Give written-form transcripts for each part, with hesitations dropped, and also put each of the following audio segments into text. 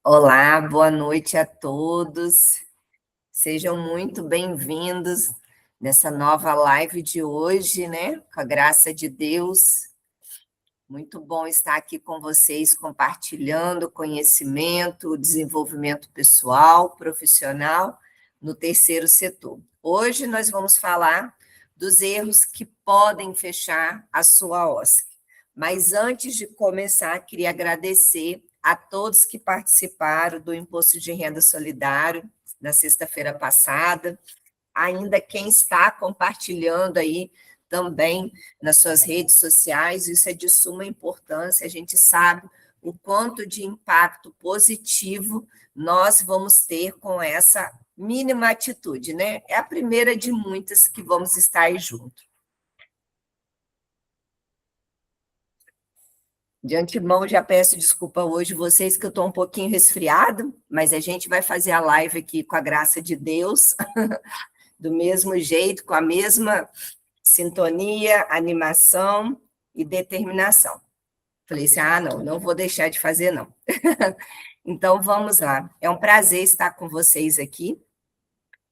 Olá, boa noite a todos. Sejam muito bem-vindos nessa nova live de hoje, né? Com a graça de Deus. Muito bom estar aqui com vocês, compartilhando conhecimento, desenvolvimento pessoal, profissional no terceiro setor. Hoje nós vamos falar dos erros que podem fechar a sua OSC. Mas antes de começar, queria agradecer a todos que participaram do Imposto de Renda Solidário na sexta-feira passada, ainda quem está compartilhando aí também nas suas redes sociais, isso é de suma importância, a gente sabe o quanto de impacto positivo nós vamos ter com essa mínima atitude, né? É a primeira de muitas que vamos estar aí junto. De antemão, já peço desculpa hoje vocês que eu estou um pouquinho resfriado, mas a gente vai fazer a live aqui com a graça de Deus, do mesmo jeito, com a mesma sintonia, animação e determinação. Falei assim, não vou deixar de fazer, não. Então, vamos lá. É um prazer estar com vocês aqui.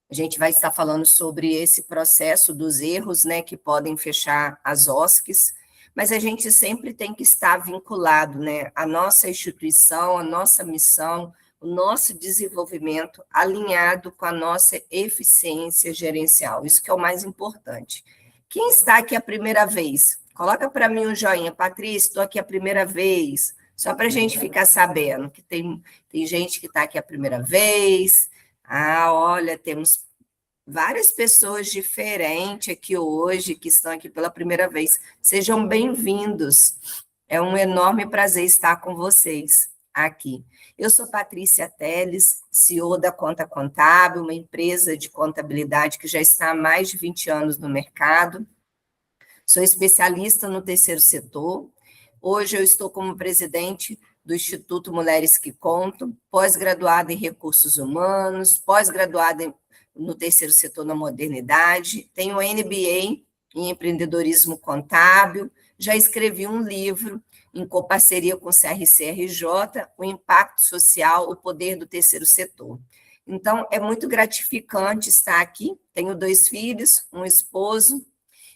A gente vai estar falando sobre esse processo dos erros, né, que podem fechar as OSCs, mas a gente sempre tem que estar vinculado, né, à nossa instituição, à nossa missão, o nosso desenvolvimento alinhado com a nossa eficiência gerencial. Isso que é o mais importante. Quem está aqui a primeira vez? Coloca para mim um joinha. Patrícia, estou aqui a primeira vez. Só para a gente ficar sabendo que tem gente que está aqui a primeira vez. Olha, temos várias pessoas diferentes aqui hoje, que estão aqui pela primeira vez. Sejam bem-vindos. É um enorme prazer estar com vocês aqui. Eu sou Patrícia Teles, CEO da Conta Contábil, uma empresa de contabilidade que já está há mais de 20 anos no mercado. Sou especialista no terceiro setor. Hoje eu estou como presidente do Instituto Mulheres que Contam, pós-graduada em Recursos Humanos, pós-graduada no terceiro setor na modernidade, tenho MBA em Empreendedorismo Contábil, já escrevi um livro em coparceria com o CRC-RJ, O Impacto Social, o Poder do Terceiro Setor. Então, é muito gratificante estar aqui. Tenho 2 filhos, um esposo,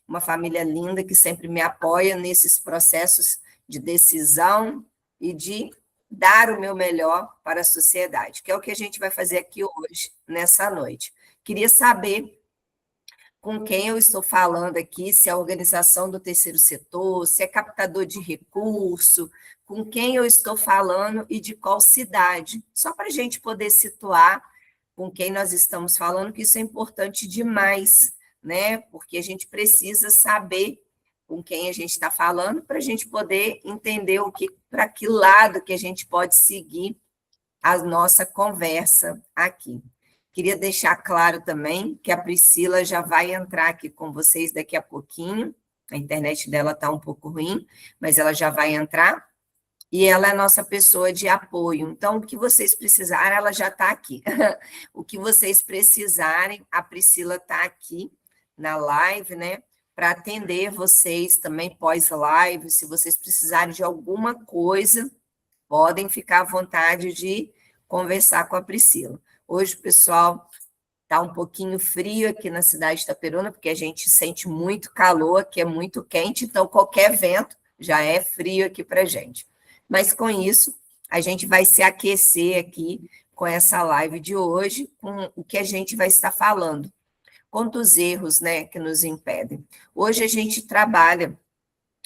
uma família linda que sempre me apoia nesses processos de decisão e de dar o meu melhor para a sociedade, que é o que a gente vai fazer aqui hoje, nessa noite. Queria saber com quem eu estou falando aqui, se é a organização do terceiro setor, se é captador de recurso, com quem eu estou falando e de qual cidade, só para a gente poder situar com quem nós estamos falando, que isso é importante demais, né? Porque a gente precisa saber com quem a gente está falando para a gente poder entender para que lado que a gente pode seguir a nossa conversa aqui. Queria deixar claro também que a Priscila já vai entrar aqui com vocês daqui a pouquinho. A internet dela está um pouco ruim, mas ela já vai entrar. E ela é nossa pessoa de apoio. Então, o que vocês precisarem, ela já está aqui. O que vocês precisarem, a Priscila está aqui na live, né? Para atender vocês também pós-live. Se vocês precisarem de alguma coisa, podem ficar à vontade de conversar com a Priscila. Hoje, pessoal, está um pouquinho frio aqui na cidade de Itaperuna, porque a gente sente muito calor, aqui é muito quente, então qualquer vento já é frio aqui para a gente. Mas com isso, a gente vai se aquecer aqui com essa live de hoje, com o que a gente vai estar falando, quanto os erros, né, que nos impedem. Hoje a gente trabalha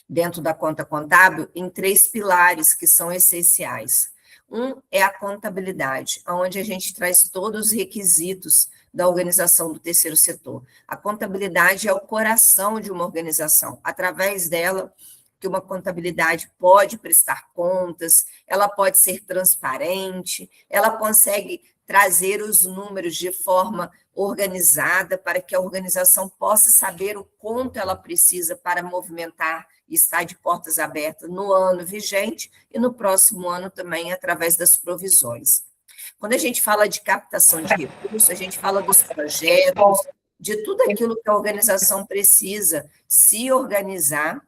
dentro da conta contábil em 3 pilares que são essenciais. Um é a contabilidade, onde a gente traz todos os requisitos da organização do terceiro setor. A contabilidade é o coração de uma organização. Através dela, que uma contabilidade pode prestar contas, ela pode ser transparente, ela consegue trazer os números de forma organizada para que a organização possa saber o quanto ela precisa para movimentar e estar de portas abertas no ano vigente e no próximo ano também através das provisões. Quando a gente fala de captação de recursos, a gente fala dos projetos, de tudo aquilo que a organização precisa se organizar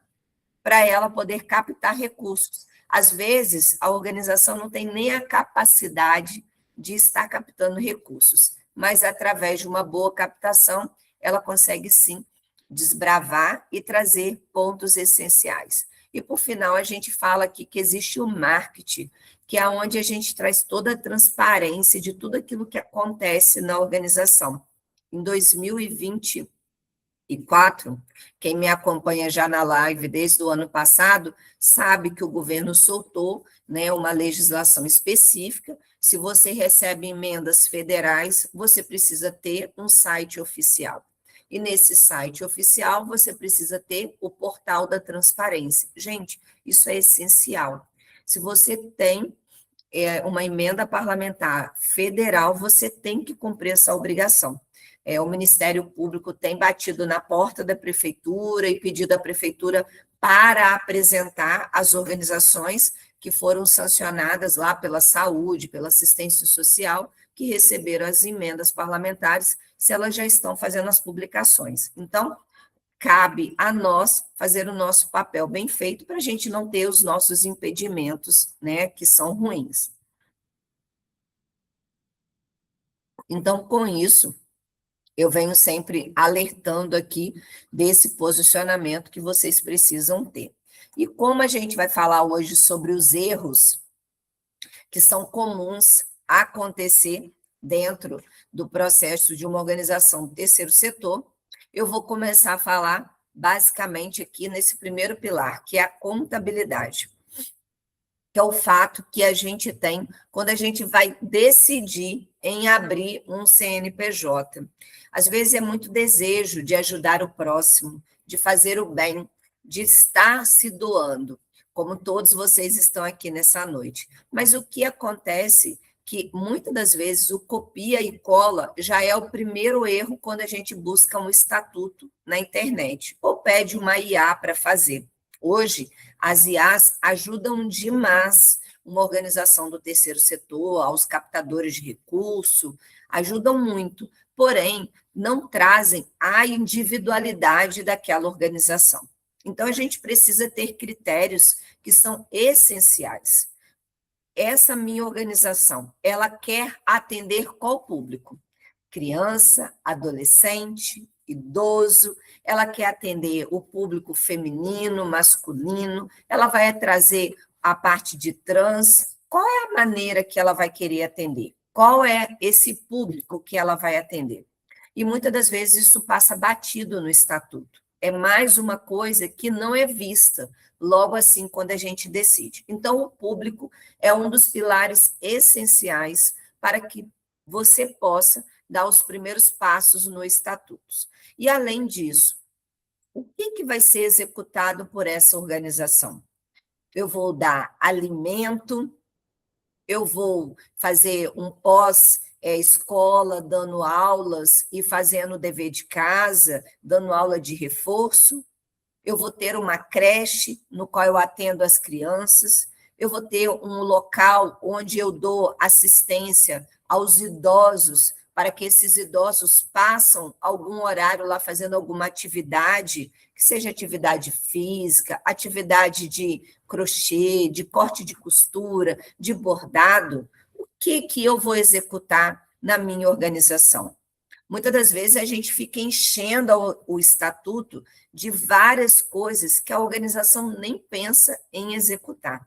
para ela poder captar recursos. Às vezes, a organização não tem nem a capacidade de estar captando recursos, mas através de uma boa captação, ela consegue sim desbravar e trazer pontos essenciais. E, por final, a gente fala aqui que existe o marketing, que é onde a gente traz toda a transparência de tudo aquilo que acontece na organização. Em 2024, quem me acompanha já na live desde o ano passado, sabe que o governo soltou, né, uma legislação específica. Se você recebe emendas federais, você precisa ter um site oficial. E nesse site oficial, você precisa ter o portal da transparência. Gente, isso é essencial. Se você tem uma emenda parlamentar federal, você tem que cumprir essa obrigação. O Ministério Público tem batido na porta da prefeitura e pedido à prefeitura para apresentar as organizações que foram sancionadas lá pela saúde, pela assistência social, que receberam as emendas parlamentares, se elas já estão fazendo as publicações. Então, cabe a nós fazer o nosso papel bem feito para a gente não ter os nossos impedimentos, né, que são ruins. Então, com isso, eu venho sempre alertando aqui desse posicionamento que vocês precisam ter. E como a gente vai falar hoje sobre os erros que são comuns acontecer dentro do processo de uma organização do terceiro setor, eu vou começar a falar basicamente aqui nesse primeiro pilar, que é a contabilidade, que é o fato que a gente tem quando a gente vai decidir em abrir um CNPJ. Às vezes é muito desejo de ajudar o próximo, de fazer o bem, de estar se doando, como todos vocês estão aqui nessa noite. Mas o que acontece que muitas das vezes o copia e cola já é o primeiro erro quando a gente busca um estatuto na internet ou pede uma IA para fazer. Hoje, as IAs ajudam demais uma organização do terceiro setor, aos captadores de recurso, ajudam muito, porém, não trazem a individualidade daquela organização. Então, a gente precisa ter critérios que são essenciais. Essa minha organização, ela quer atender qual público? Criança, adolescente, idoso, ela quer atender o público feminino, masculino, ela vai trazer a parte de trans. Qual é a maneira que ela vai querer atender? Qual é esse público que ela vai atender? E muitas das vezes isso passa batido no estatuto. É mais uma coisa que não é vista logo assim quando a gente decide. Então, o público é um dos pilares essenciais para que você possa dar os primeiros passos no estatuto. E, além disso, o que vai ser executado por essa organização? Eu vou dar alimento, eu vou fazer um pós-escola, dando aulas e fazendo dever de casa, dando aula de reforço. Eu vou ter uma creche no qual eu atendo as crianças. Eu vou ter um local onde eu dou assistência aos idosos, para que esses idosos passem algum horário lá fazendo alguma atividade, que seja atividade física, atividade de crochê, de corte de costura, de bordado. O que eu vou executar na minha organização? Muitas das vezes a gente fica enchendo o estatuto de várias coisas que a organização nem pensa em executar.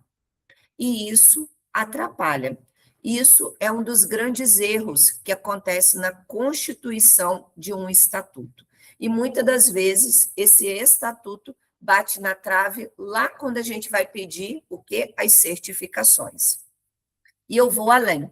E isso atrapalha. Isso é um dos grandes erros que acontece na constituição de um estatuto. E muitas das vezes esse estatuto bate na trave lá quando a gente vai pedir o quê? As certificações. E eu vou além.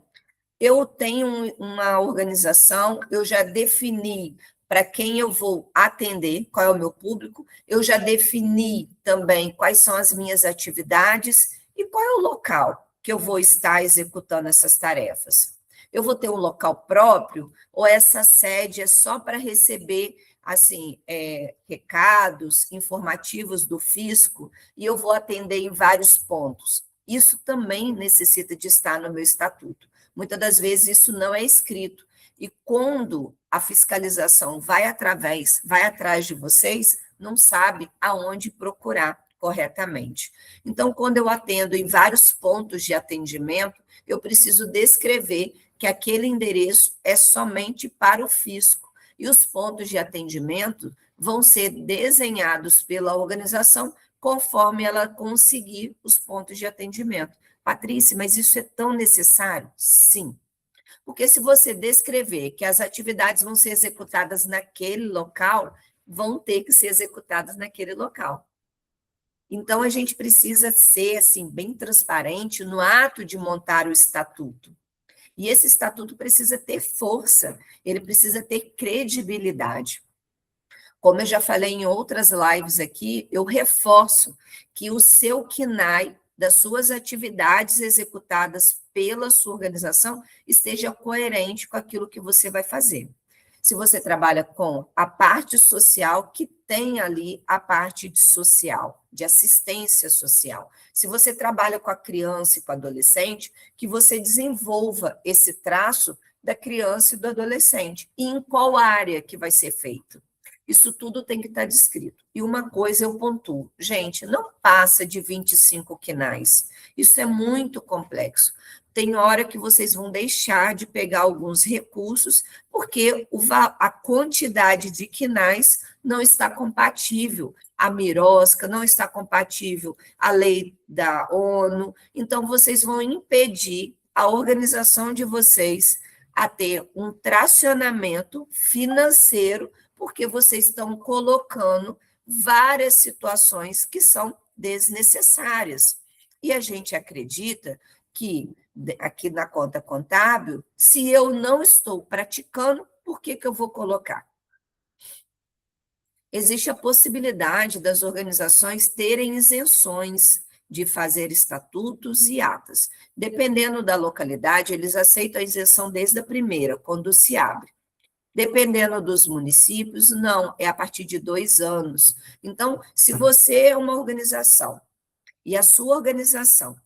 Eu tenho uma organização, eu já defini para quem eu vou atender, qual é o meu público, eu já defini também quais são as minhas atividades e qual é o local que eu vou estar executando essas tarefas. Eu vou ter um local próprio ou essa sede é só para receber assim recados informativos do fisco e eu vou atender em vários pontos. Isso também necessita de estar no meu estatuto. Muitas das vezes isso não é escrito. e quando a fiscalização vai atrás de vocês, não sabe aonde procurar corretamente. Então, quando eu atendo em vários pontos de atendimento, eu preciso descrever que aquele endereço é somente para o fisco, e os pontos de atendimento vão ser desenhados pela organização conforme ela conseguir os pontos de atendimento. Patrícia, mas isso é tão necessário? Sim. Porque se você descrever que as atividades vão ser executadas naquele local, vão ter que ser executadas naquele local. Então, a gente precisa ser assim, bem transparente no ato de montar o estatuto. E esse estatuto precisa ter força, ele precisa ter credibilidade. Como eu já falei em outras lives aqui, eu reforço que o seu CNAE, das suas atividades executadas pela sua organização, esteja coerente com aquilo que você vai fazer. Se você trabalha com a parte social, que tem ali a parte social, de assistência social. Se você trabalha com a criança e com o adolescente, que você desenvolva esse traço da criança e do adolescente. E em qual área que vai ser feito? Isso tudo tem que estar descrito. E uma coisa eu pontuo, gente, não passa de 25 quinais. Isso é muito complexo. Tem hora que vocês vão deixar de pegar alguns recursos, porque a quantidade de quinais não está compatível. A Mirosca não está compatível à lei da ONU. Então, vocês vão impedir a organização de vocês a ter um tracionamento financeiro, porque vocês estão colocando várias situações que são desnecessárias. E a gente acredita que, aqui na conta contábil, se eu não estou praticando, por que eu vou colocar? Existe a possibilidade das organizações terem isenções de fazer estatutos e atas. Dependendo da localidade, eles aceitam a isenção desde a primeira, quando se abre. Dependendo dos municípios, não, é a partir de 2 anos. Então, se você é uma organização e a sua organização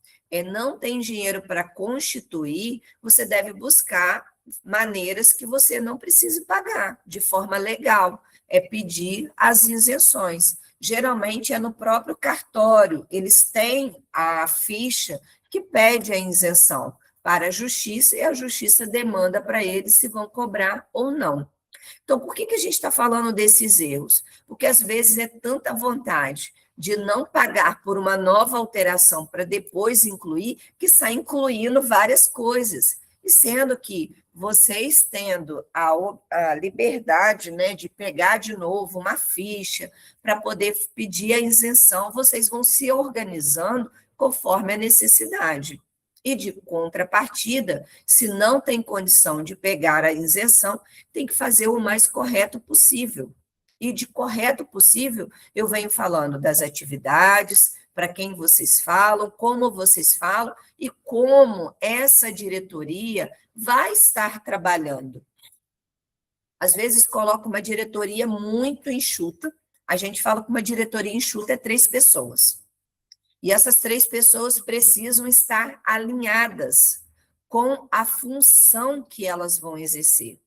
não tem dinheiro para constituir, você deve buscar maneiras que você não precise pagar de forma legal, é pedir as isenções. Geralmente é no próprio cartório, eles têm a ficha que pede a isenção para a justiça, e a justiça demanda para eles se vão cobrar ou não. Então, por que a gente está falando desses erros? Porque, às vezes, é tanta vontade de não pagar por uma nova alteração para depois incluir, que sai incluindo várias coisas. E sendo que vocês tendo a liberdade, né, de pegar de novo uma ficha para poder pedir a isenção, vocês vão se organizando conforme a necessidade. E, de contrapartida, se não tem condição de pegar a isenção, tem que fazer o mais correto possível. E de correto possível, eu venho falando das atividades, para quem vocês falam, como vocês falam e como essa diretoria vai estar trabalhando. Às vezes coloca uma diretoria muito enxuta, a gente fala que uma diretoria enxuta é 3 pessoas. E essas 3 pessoas precisam estar alinhadas com a função que elas vão exercer.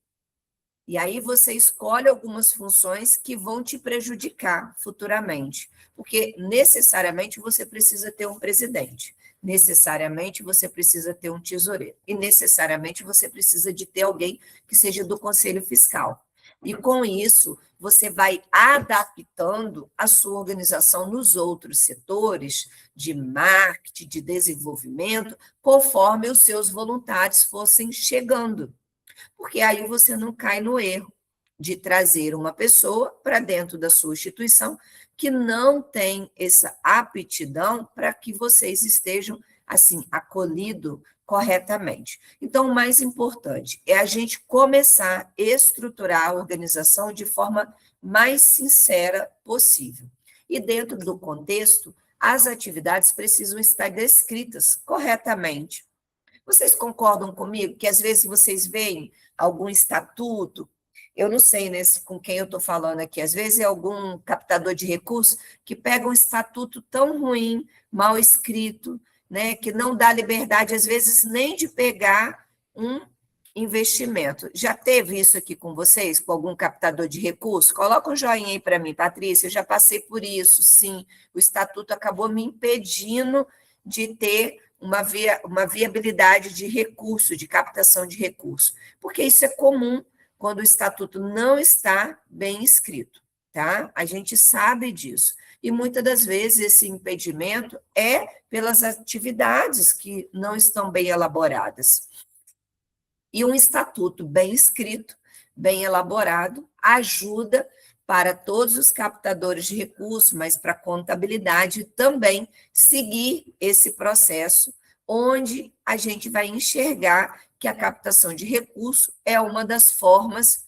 E aí você escolhe algumas funções que vão te prejudicar futuramente, porque necessariamente você precisa ter um presidente, necessariamente você precisa ter um tesoureiro, e necessariamente você precisa de ter alguém que seja do Conselho Fiscal. E com isso, você vai adaptando a sua organização nos outros setores de marketing, de desenvolvimento, conforme os seus voluntários fossem chegando. Porque aí você não cai no erro de trazer uma pessoa para dentro da sua instituição que não tem essa aptidão para que vocês estejam, assim, acolhidos corretamente. Então, o mais importante é a gente começar a estruturar a organização de forma mais sincera possível. E dentro do contexto, as atividades precisam estar descritas corretamente. Vocês concordam comigo que às vezes vocês veem algum estatuto, eu não sei, né, com quem eu estou falando aqui, às vezes é algum captador de recursos que pega um estatuto tão ruim, mal escrito, né, que não dá liberdade, às vezes, nem de pegar investimento. Já teve isso aqui com vocês, com algum captador de recursos? Coloca um joinha aí para mim, Patrícia, eu já passei por isso, sim. O estatuto acabou me impedindo de ter uma viabilidade de recurso, de captação de recurso, porque isso é comum quando o estatuto não está bem escrito, tá? A gente sabe disso. E muitas das vezes esse impedimento é pelas atividades que não estão bem elaboradas. E um estatuto bem escrito, bem elaborado, ajuda para todos os captadores de recursos, mas para a contabilidade também seguir esse processo, onde a gente vai enxergar que a captação de recurso é uma das formas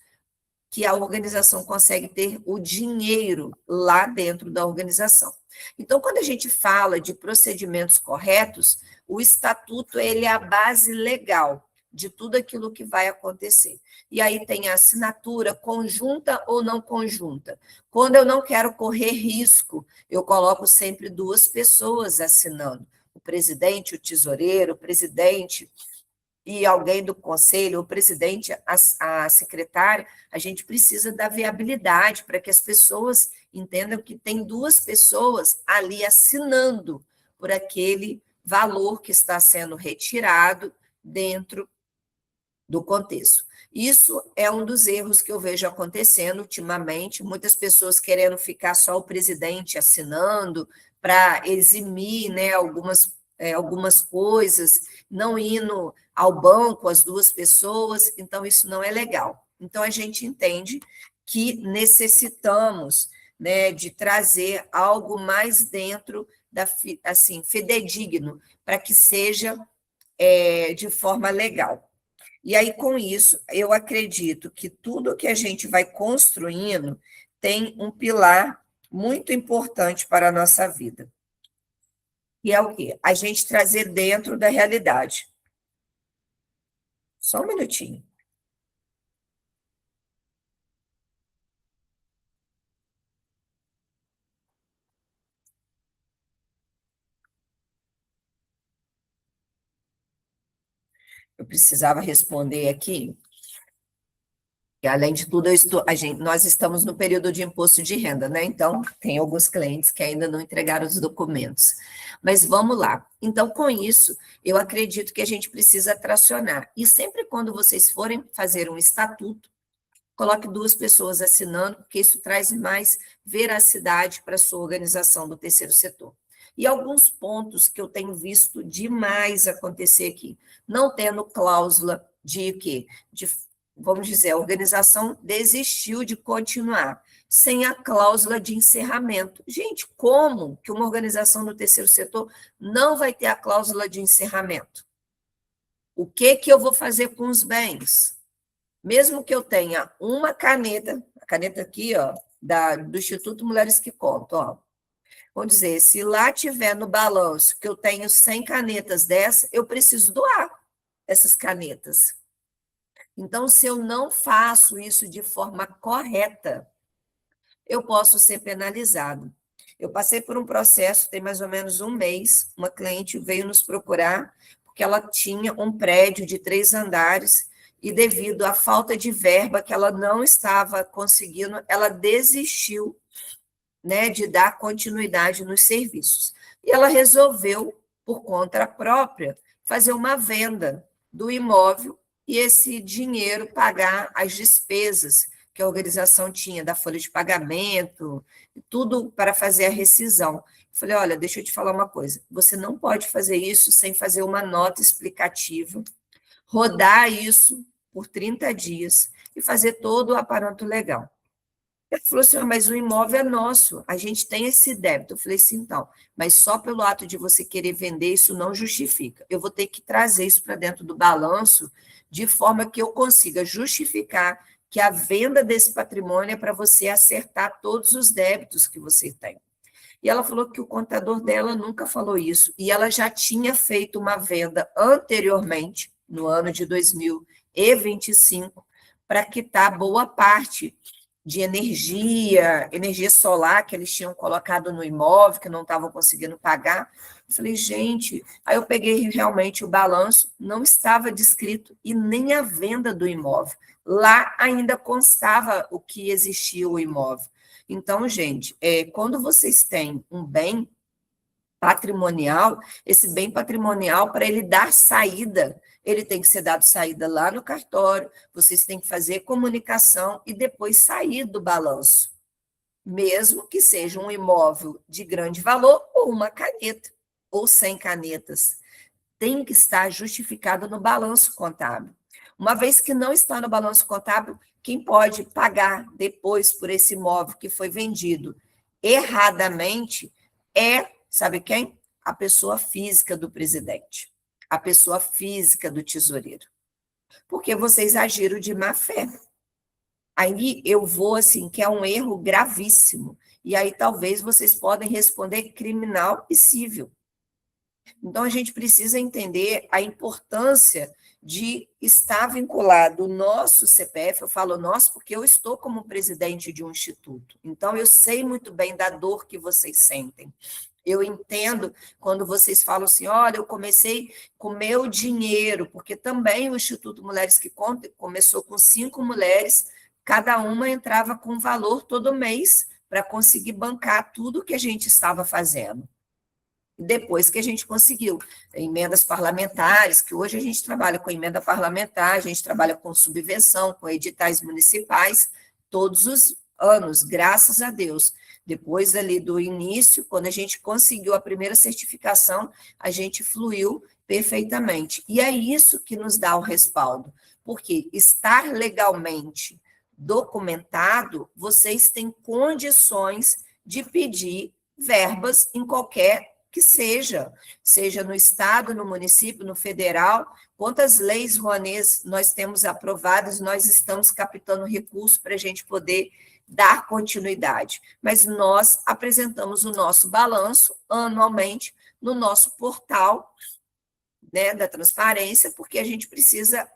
que a organização consegue ter o dinheiro lá dentro da organização. Então, quando a gente fala de procedimentos corretos, o estatuto ele é a base legal de tudo aquilo que vai acontecer. E aí tem a assinatura conjunta ou não conjunta. Quando eu não quero correr risco, eu coloco sempre duas pessoas assinando. O presidente, o tesoureiro, o presidente e alguém do conselho, o presidente, a secretária, a gente precisa da viabilidade para que as pessoas entendam que tem duas pessoas ali assinando por aquele valor que está sendo retirado dentro do contexto. Isso é um dos erros que eu vejo acontecendo ultimamente, muitas pessoas querendo ficar só o presidente assinando para eximir, né, algumas coisas, não indo ao banco as duas pessoas, então isso não é legal. Então a gente entende que necessitamos, né, de trazer algo mais dentro assim, fidedigno, para que seja de forma legal. E aí, com isso, eu acredito que tudo que a gente vai construindo tem um pilar muito importante para a nossa vida. E é o quê? A gente trazer dentro da realidade. Só um minutinho. Eu precisava responder aqui. E, além de tudo, nós estamos no período de imposto de renda, né? Então, tem alguns clientes que ainda não entregaram os documentos. Mas vamos lá. Então, com isso, eu acredito que a gente precisa tracionar. E sempre quando vocês forem fazer um estatuto, coloque duas pessoas assinando, porque isso traz mais veracidade para a sua organização do terceiro setor. E alguns pontos que eu tenho visto demais acontecer aqui, não tendo cláusula de quê? Vamos dizer, a organização desistiu de continuar, sem a cláusula de encerramento. Gente, como que uma organização do terceiro setor não vai ter a cláusula de encerramento? O que eu vou fazer com os bens? Mesmo que eu tenha uma caneta, a caneta aqui, ó, do Instituto Mulheres que Contam, ó. Vamos dizer, se lá tiver no balanço que eu tenho 100 canetas dessa, eu preciso doar essas canetas. Então, se eu não faço isso de forma correta, eu posso ser penalizado. Eu passei por um processo, tem mais ou menos um mês, uma cliente veio nos procurar, porque ela tinha um prédio de 3 andares, e devido à falta de verba que ela não estava conseguindo, ela desistiu, né, de dar continuidade nos serviços. E ela resolveu, por conta própria, fazer uma venda do imóvel e esse dinheiro pagar as despesas que a organização tinha, da folha de pagamento, tudo para fazer a rescisão. Falei, olha, deixa eu te falar uma coisa, você não pode fazer isso sem fazer uma nota explicativa, rodar isso por 30 dias e fazer todo o aparato legal. Ele falou assim, mas o imóvel é nosso, a gente tem esse débito. Eu falei assim, então, mas só pelo ato de você querer vender, isso não justifica. Eu vou ter que trazer isso para dentro do balanço, de forma que eu consiga justificar que a venda desse patrimônio é para você acertar todos os débitos que você tem. E ela falou que o contador dela nunca falou isso, e ela já tinha feito uma venda anteriormente, no ano de 2025, para quitar boa parte de energia solar que eles tinham colocado no imóvel, que não estavam conseguindo pagar. Eu falei, gente, aí eu peguei realmente o balanço, não estava descrito, e nem a venda do imóvel. Lá ainda constava o que existia o imóvel. Então, gente, quando vocês têm um bem patrimonial, esse bem patrimonial, para ele dar saída, ele tem que ser dado saída lá no cartório, vocês têm que fazer comunicação e depois sair do balanço, mesmo que seja um imóvel de grande valor ou uma caneta, ou 100 canetas. Tem que estar justificado no balanço contábil. Uma vez que não está no balanço contábil, quem pode pagar depois por esse imóvel que foi vendido erradamente sabe quem? A pessoa física do presidente, a pessoa física do tesoureiro. Porque vocês agiram de má fé. Aí eu vou assim, que é um erro gravíssimo. E aí talvez vocês podem responder criminal e civil. Então a gente precisa entender a importância de estar vinculado o nosso CPF, eu falo nosso porque eu estou como presidente de um instituto. Então eu sei muito bem da dor que vocês sentem. Eu entendo quando vocês falam assim, olha, eu comecei com meu dinheiro, porque também o Instituto Mulheres que Contam começou com 5 mulheres, cada uma entrava com um valor todo mês para conseguir bancar tudo que a gente estava fazendo. Depois que a gente conseguiu emendas parlamentares, que hoje a gente trabalha com emenda parlamentar, a gente trabalha com subvenção, com editais municipais, todos os anos, graças a Deus. Depois ali do início, quando a gente conseguiu a primeira certificação, a gente fluiu perfeitamente. E é isso que nos dá o respaldo, porque estar legalmente documentado, vocês têm condições de pedir verbas em qualquer que seja no estado, no município, no federal. Quantas leis, Rouanês, nós temos aprovadas, nós estamos captando recursos para a gente poder dar continuidade. Mas nós apresentamos o nosso balanço anualmente no nosso portal, né, da transparência, porque a gente precisa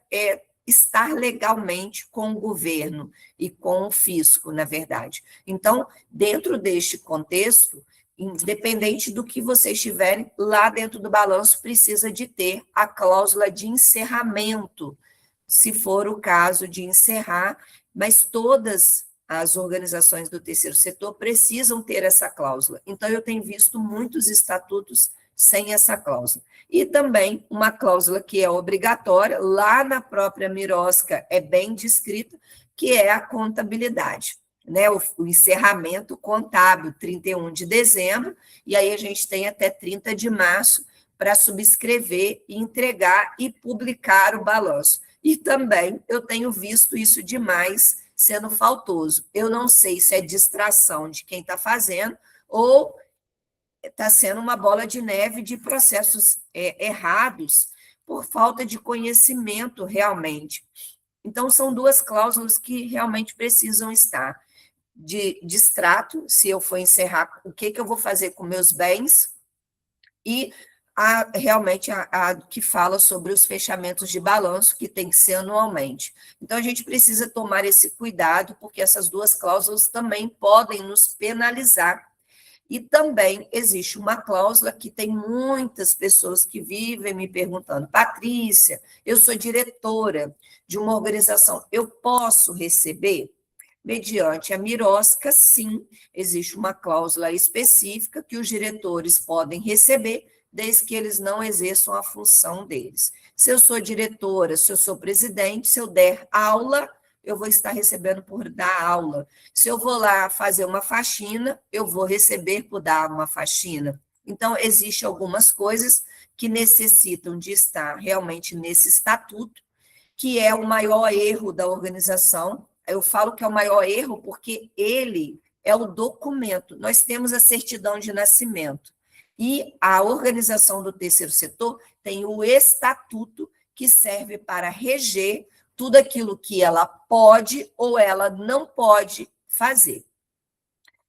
estar legalmente com o governo e com o fisco, na verdade. Então, dentro deste contexto, independente do que vocês tiverem, lá dentro do balanço precisa de ter a cláusula de encerramento, se for o caso de encerrar, mas todas as organizações do terceiro setor precisam ter essa cláusula. Então, eu tenho visto muitos estatutos sem essa cláusula. E também uma cláusula que é obrigatória, lá na própria Mirosca é bem descrita, que é a contabilidade, né? O encerramento contábil, 31 de dezembro, e aí a gente tem até 30 de março para subscrever, entregar e publicar o balanço. E também eu tenho visto isso demais sendo faltoso. Eu não sei se é distração de quem está fazendo ou está sendo uma bola de neve de processos errados por falta de conhecimento realmente. Então, são 2 cláusulas que realmente precisam estar. De extrato, se eu for encerrar, o que eu vou fazer com meus bens, e realmente a que fala sobre os fechamentos de balanço, que tem que ser anualmente. Então, a gente precisa tomar esse cuidado, porque essas 2 cláusulas também podem nos penalizar. E também existe uma cláusula que tem muitas pessoas que vivem me perguntando, Patrícia, eu sou diretora de uma organização, eu posso receber? Mediante a Mirosca, sim, existe uma cláusula específica que os diretores podem receber, desde que eles não exerçam a função deles. Se eu sou diretora, se eu sou presidente, se eu der aula, eu vou estar recebendo por dar aula. Se eu vou lá fazer uma faxina, eu vou receber por dar uma faxina. Então, existem algumas coisas que necessitam de estar realmente nesse estatuto, que é o maior erro da organização. Eu falo que é o maior erro porque ele é o documento. Nós temos a certidão de nascimento. E a organização do terceiro setor tem o estatuto, que serve para reger tudo aquilo que ela pode ou ela não pode fazer.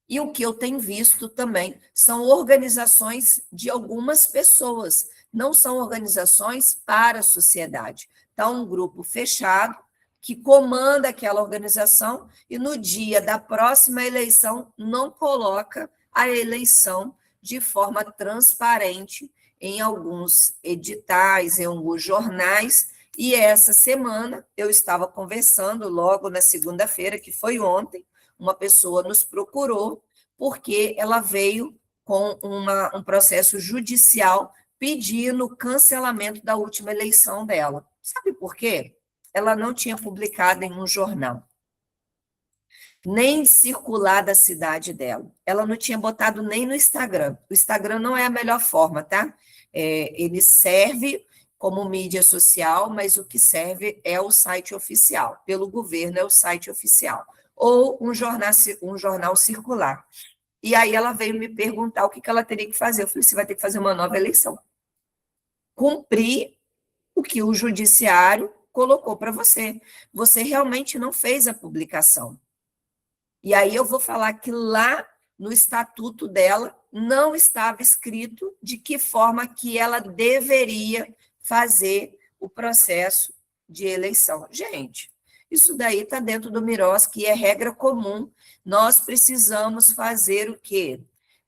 E o que eu tenho visto também são organizações de algumas pessoas, não são organizações para a sociedade. Então, um grupo fechado, que comanda aquela organização e no dia da próxima eleição não coloca a eleição de forma transparente em alguns editais, em alguns jornais. E essa semana eu estava conversando, logo na segunda-feira, que foi ontem, uma pessoa nos procurou porque ela veio com um processo judicial pedindo o cancelamento da última eleição dela. Sabe por quê? Ela não tinha publicado em um jornal, nem circular da cidade dela. Ela não tinha botado nem no Instagram. O Instagram não é a melhor forma, tá? Ele serve como mídia social, mas o que serve é o site oficial. Pelo governo é o site oficial. Ou um jornal circular. E aí ela veio me perguntar o que ela teria que fazer. Eu falei, você vai ter que fazer uma nova eleição. Cumprir o que o judiciário colocou para você. Você realmente não fez a publicação. E aí eu vou falar que lá no estatuto dela não estava escrito de que forma que ela deveria fazer o processo de eleição. Gente, isso daí está dentro do Miros, que é regra comum. Nós precisamos fazer o quê?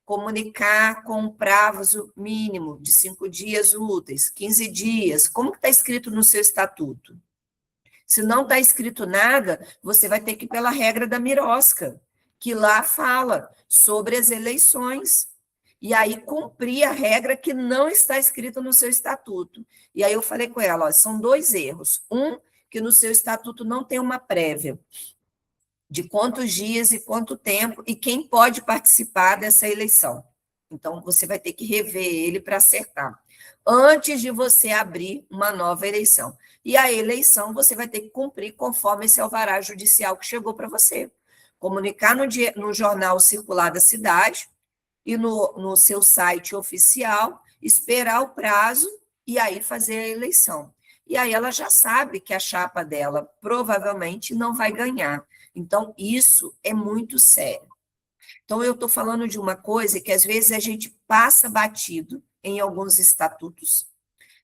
Comunicar com um prazo mínimo de 5 dias úteis, 15 dias. Como que está escrito no seu estatuto? Se não está escrito nada, você vai ter que ir pela regra da Mirosca, que lá fala sobre as eleições. E aí cumprir a regra que não está escrita no seu estatuto. E aí eu falei com ela, ó, são 2 erros. Um, que no seu estatuto não tem uma prévia de quantos dias e quanto tempo e quem pode participar dessa eleição. Então, você vai ter que rever ele para acertar, antes de você abrir uma nova eleição. E a eleição você vai ter que cumprir conforme esse alvará judicial que chegou para você. Comunicar no jornal circular da cidade e no seu site oficial, esperar o prazo e aí fazer a eleição. E aí ela já sabe que a chapa dela provavelmente não vai ganhar. Então, isso é muito sério. Então, eu estou falando de uma coisa que, às vezes, a gente passa batido em alguns estatutos,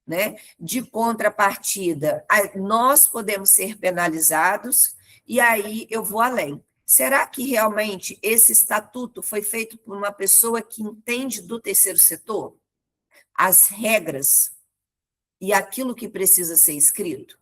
né? De contrapartida, nós podemos ser penalizados, e aí eu vou além. Será que realmente esse estatuto foi feito por uma pessoa que entende do terceiro setor? As regras e aquilo que precisa ser escrito?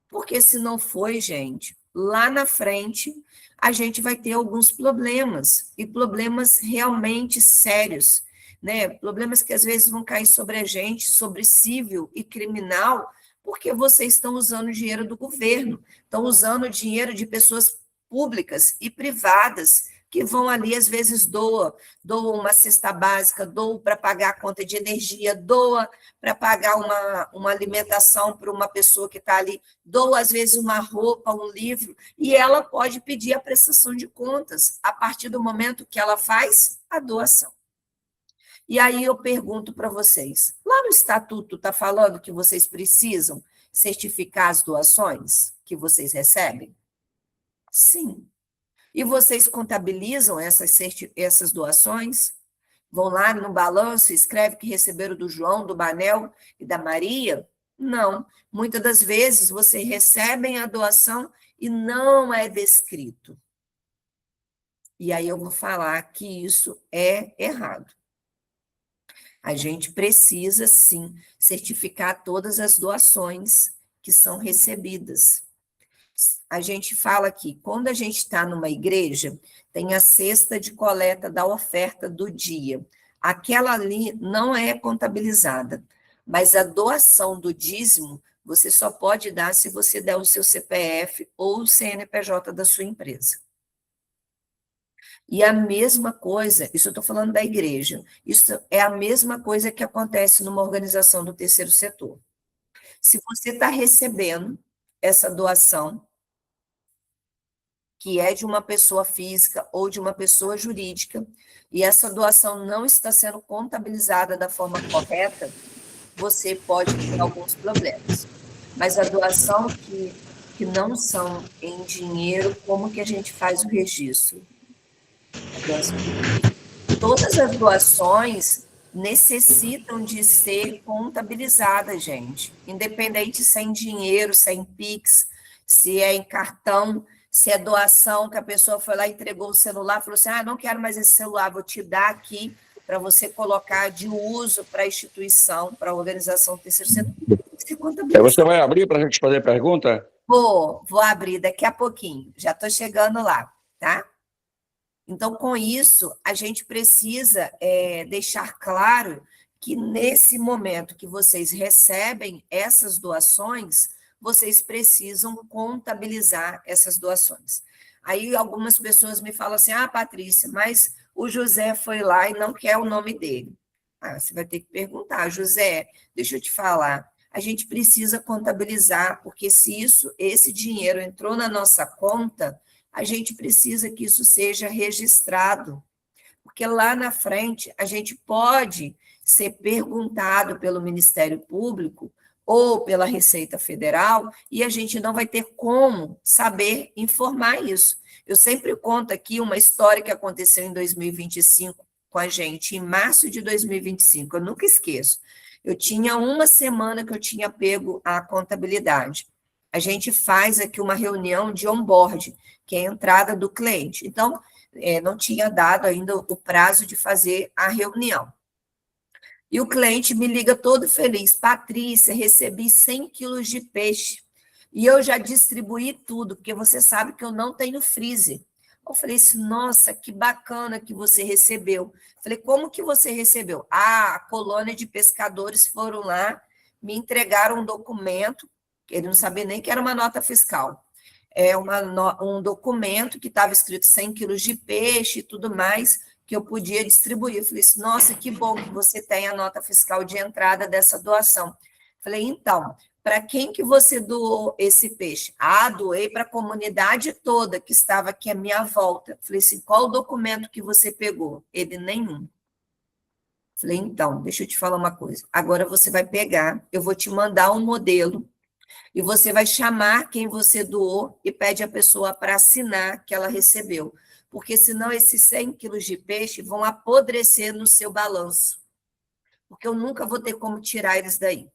Porque se não foi, gente, lá na frente a gente vai ter alguns problemas, e problemas realmente sérios, né? Problemas que às vezes vão cair sobre a gente, sobre civil e criminal, porque vocês estão usando o dinheiro do governo, estão usando o dinheiro de pessoas públicas e privadas, que vão ali, às vezes, doa uma cesta básica, doa para pagar a conta de energia, doa para pagar uma alimentação para uma pessoa que está ali, doa, às vezes, uma roupa, um livro, e ela pode pedir a prestação de contas a partir do momento que ela faz a doação. E aí eu pergunto para vocês, lá no estatuto está falando que vocês precisam certificar as doações que vocês recebem? Sim. E vocês contabilizam essas doações? Vão lá no balanço e escreve que receberam do João, do Manel e da Maria? Não. Muitas das vezes vocês recebem a doação e não é descrito. E aí eu vou falar que isso é errado. A gente precisa, sim, certificar todas as doações que são recebidas. A gente fala aqui, quando a gente está numa igreja, tem a cesta de coleta da oferta do dia. Aquela ali não é contabilizada, mas a doação do dízimo você só pode dar se você der o seu CPF ou o CNPJ da sua empresa. E a mesma coisa, isso eu estou falando da igreja, isso é a mesma coisa que acontece numa organização do terceiro setor. Se você está recebendo essa doação, que é de uma pessoa física ou de uma pessoa jurídica, e essa doação não está sendo contabilizada da forma correta, você pode ter alguns problemas. Mas a doação que não são em dinheiro, como que a gente faz o registro? Todas as doações necessitam de ser contabilizadas, gente. Independente se é em dinheiro, se é em Pix, se é em cartão, se é doação, que a pessoa foi lá, entregou o celular, falou assim, não quero mais esse celular, vou te dar aqui para você colocar de uso para a instituição, para a organização do terceiro setor. Você contabiliza. Você vai abrir para a gente fazer pergunta? Vou abrir daqui a pouquinho, já estou chegando lá, tá? Então, com isso, a gente precisa deixar claro que nesse momento que vocês recebem essas doações, vocês precisam contabilizar essas doações. Aí algumas pessoas me falam assim, Patrícia, mas o José foi lá e não quer o nome dele. Você vai ter que perguntar, José, deixa eu te falar, a gente precisa contabilizar, porque se esse dinheiro entrou na nossa conta, a gente precisa que isso seja registrado, porque lá na frente a gente pode ser perguntado pelo Ministério Público ou pela Receita Federal e a gente não vai ter como saber informar isso. Eu sempre conto aqui uma história que aconteceu em 2025 com a gente, em março de 2025, eu nunca esqueço. Eu tinha uma semana que eu tinha pego a contabilidade. A gente faz aqui uma reunião de onboard, que é a entrada do cliente. Então, não tinha dado ainda o prazo de fazer a reunião. E o cliente me liga todo feliz, Patrícia, recebi 100 quilos de peixe, e eu já distribuí tudo, porque você sabe que eu não tenho freezer. Eu falei assim, nossa, que bacana que você recebeu. Falei, como que você recebeu? A colônia de pescadores foram lá, me entregaram um documento, ele não sabia nem que era uma nota fiscal. Um documento que estava escrito 100 quilos de peixe e tudo mais, que eu podia distribuir. Eu falei assim, nossa, que bom que você tem a nota fiscal de entrada dessa doação. Falei, então, para quem que você doou esse peixe? Doei para a comunidade toda que estava aqui à minha volta. Falei assim, qual o documento que você pegou? Ele, nenhum. Falei, então, deixa eu te falar uma coisa. Agora você vai pegar, eu vou te mandar um modelo e você vai chamar quem você doou e pede a pessoa para assinar que ela recebeu. Porque senão esses 100 quilos de peixe vão apodrecer no seu balanço. Porque eu nunca vou ter como tirar eles daí.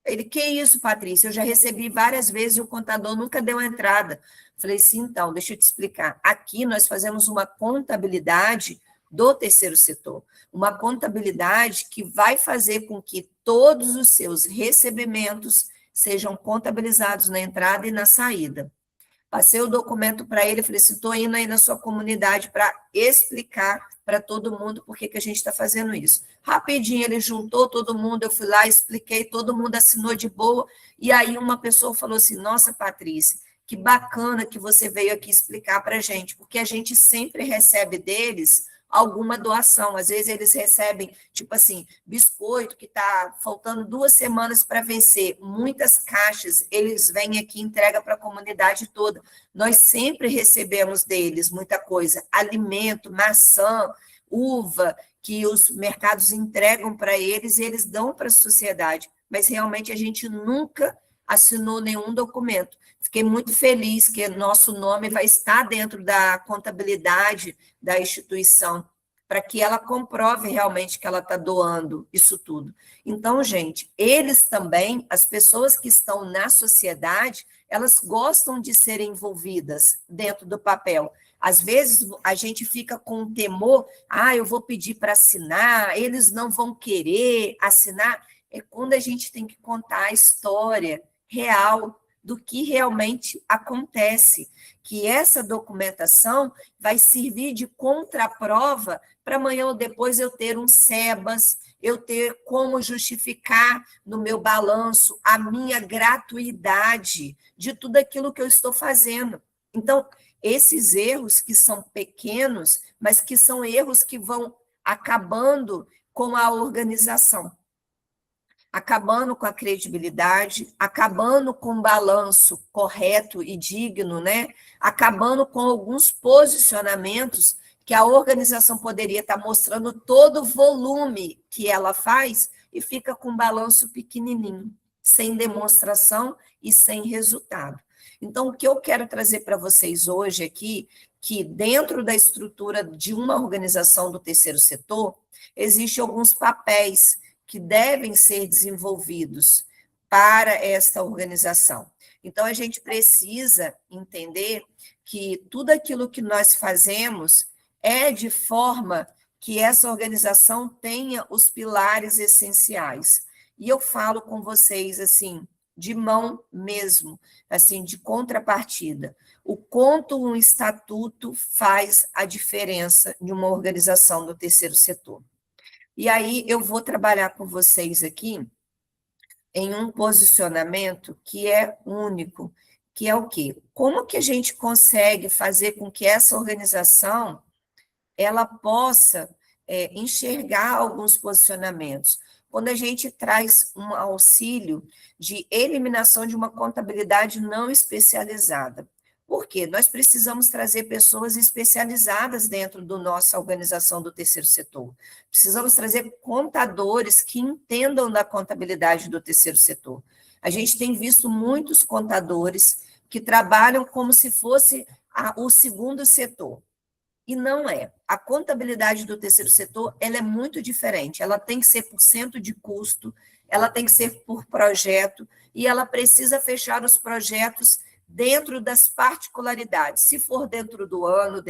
Ele, que isso, Patrícia? Eu já recebi várias vezes e o contador nunca deu entrada. Falei, sim, então, deixa eu te explicar. Aqui nós fazemos uma contabilidade do terceiro setor. Uma contabilidade que vai fazer com que todos os seus recebimentos sejam contabilizados na entrada e na saída. Passei o documento para ele, falei assim, estou indo aí na sua comunidade para explicar para todo mundo por que a gente está fazendo isso. Rapidinho, ele juntou todo mundo, eu fui lá, expliquei, todo mundo assinou de boa, e aí uma pessoa falou assim, nossa, Patrícia, que bacana que você veio aqui explicar para a gente, porque a gente sempre recebe deles alguma doação. Às vezes eles recebem, tipo assim, biscoito que está faltando 2 semanas para vencer, muitas caixas, eles vêm aqui e entregam para a comunidade toda. Nós sempre recebemos deles muita coisa, alimento, maçã, uva, que os mercados entregam para eles e eles dão para a sociedade, mas realmente a gente nunca assinou nenhum documento. Fiquei muito feliz que nosso nome vai estar dentro da contabilidade da instituição, para que ela comprove realmente que ela está doando isso tudo. Então, gente, eles também, as pessoas que estão na sociedade, elas gostam de serem envolvidas dentro do papel. Às vezes, a gente fica com temor, eu vou pedir para assinar, eles não vão querer assinar. É quando a gente tem que contar a história real do que realmente acontece, que essa documentação vai servir de contraprova para amanhã ou depois eu ter um SEBAS, eu ter como justificar no meu balanço a minha gratuidade de tudo aquilo que eu estou fazendo. Então, esses erros que são pequenos, mas que são erros que vão acabando com a organização, acabando com a credibilidade, acabando com o balanço correto e digno, né? Acabando com alguns posicionamentos que a organização poderia estar mostrando todo o volume que ela faz e fica com um balanço pequenininho, sem demonstração e sem resultado. Então, o que eu quero trazer para vocês hoje aqui, que dentro da estrutura de uma organização do terceiro setor, existem alguns papéis que devem ser desenvolvidos para esta organização. Então, a gente precisa entender que tudo aquilo que nós fazemos é de forma que essa organização tenha os pilares essenciais. E eu falo com vocês, assim, de mão mesmo, assim, de contrapartida. O quanto um estatuto faz a diferença de uma organização do terceiro setor. E aí eu vou trabalhar com vocês aqui em um posicionamento que é único, que é o quê? Como que a gente consegue fazer com que essa organização ela possa enxergar alguns posicionamentos? Quando a gente traz um auxílio de eliminação de uma contabilidade não especializada. Por quê? Nós precisamos trazer pessoas especializadas dentro da nossa organização do terceiro setor. Precisamos trazer contadores que entendam da contabilidade do terceiro setor. A gente tem visto muitos contadores que trabalham como se fosse o segundo setor. E não é. A contabilidade do terceiro setor, ela é muito diferente. Ela tem que ser por cento de custo, ela tem que ser por projeto, e ela precisa fechar os projetos dentro das particularidades. Se for dentro do ano,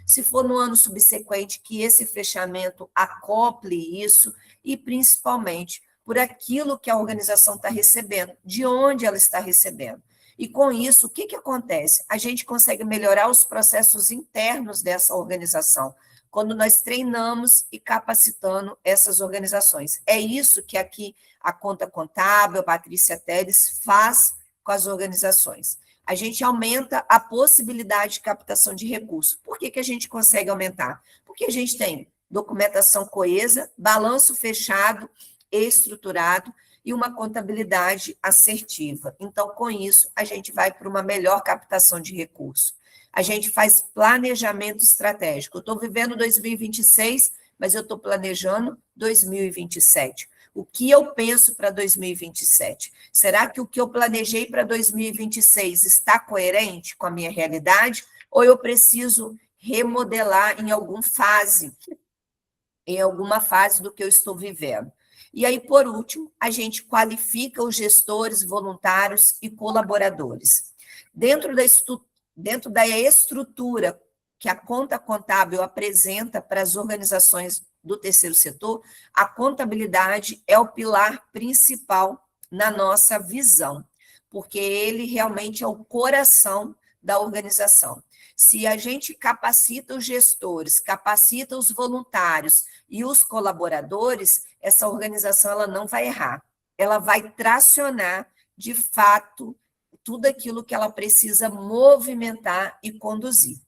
se for no ano subsequente, que esse fechamento acople isso, e principalmente por aquilo que a organização está recebendo, de onde ela está recebendo. E com isso, o que acontece? A gente consegue melhorar os processos internos dessa organização, quando nós treinamos e capacitando essas organizações. É isso que aqui a Conta Contábil, a Patrícia Teles, faz com as organizações. A gente aumenta a possibilidade de captação de recursos. Por que a gente consegue aumentar? Porque a gente tem documentação coesa, balanço fechado, estruturado, e uma contabilidade assertiva. Então, com isso, a gente vai para uma melhor captação de recursos. A gente faz planejamento estratégico. Eu estou vivendo 2026, mas eu estou planejando 2027. O que eu penso para 2027? Será que o que eu planejei para 2026 está coerente com a minha realidade? Ou eu preciso remodelar em alguma fase do que eu estou vivendo? E aí, por último, a gente qualifica os gestores, voluntários e colaboradores. Dentro da estrutura que a conta contábil apresenta para as organizações do terceiro setor, a contabilidade é o pilar principal na nossa visão, porque ele realmente é o coração da organização. Se a gente capacita os gestores, capacita os voluntários e os colaboradores, essa organização ela não vai errar. Ela vai tracionar, de fato, tudo aquilo que ela precisa movimentar e conduzir.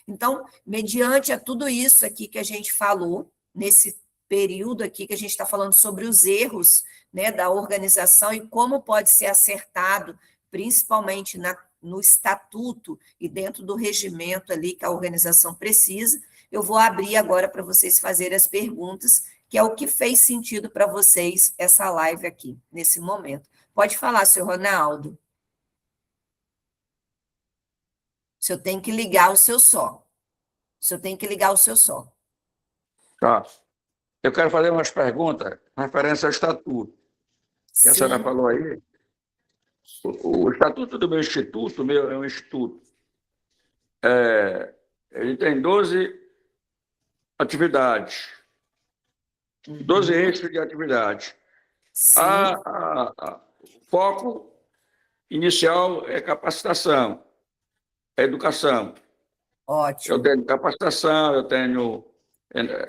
Então, mediante a tudo isso aqui que a gente falou, nesse período aqui que a gente está falando sobre os erros, né, da organização e como pode ser acertado, principalmente no estatuto e dentro do regimento ali que a organização precisa, eu vou abrir agora para vocês fazerem as perguntas, que é o que fez sentido para vocês essa live aqui, nesse momento. Pode falar, senhor Ronaldo. O senhor tem que ligar o seu som. O senhor tem que ligar o seu som. Tá. Eu quero fazer umas perguntas em referência ao estatuto. Que a senhora falou aí. O estatuto do meu instituto, é um instituto. Ele tem 12 atividades, 12 eixos de atividade. O foco inicial é capacitação, é educação. Ótimo. Eu tenho capacitação, eu tenho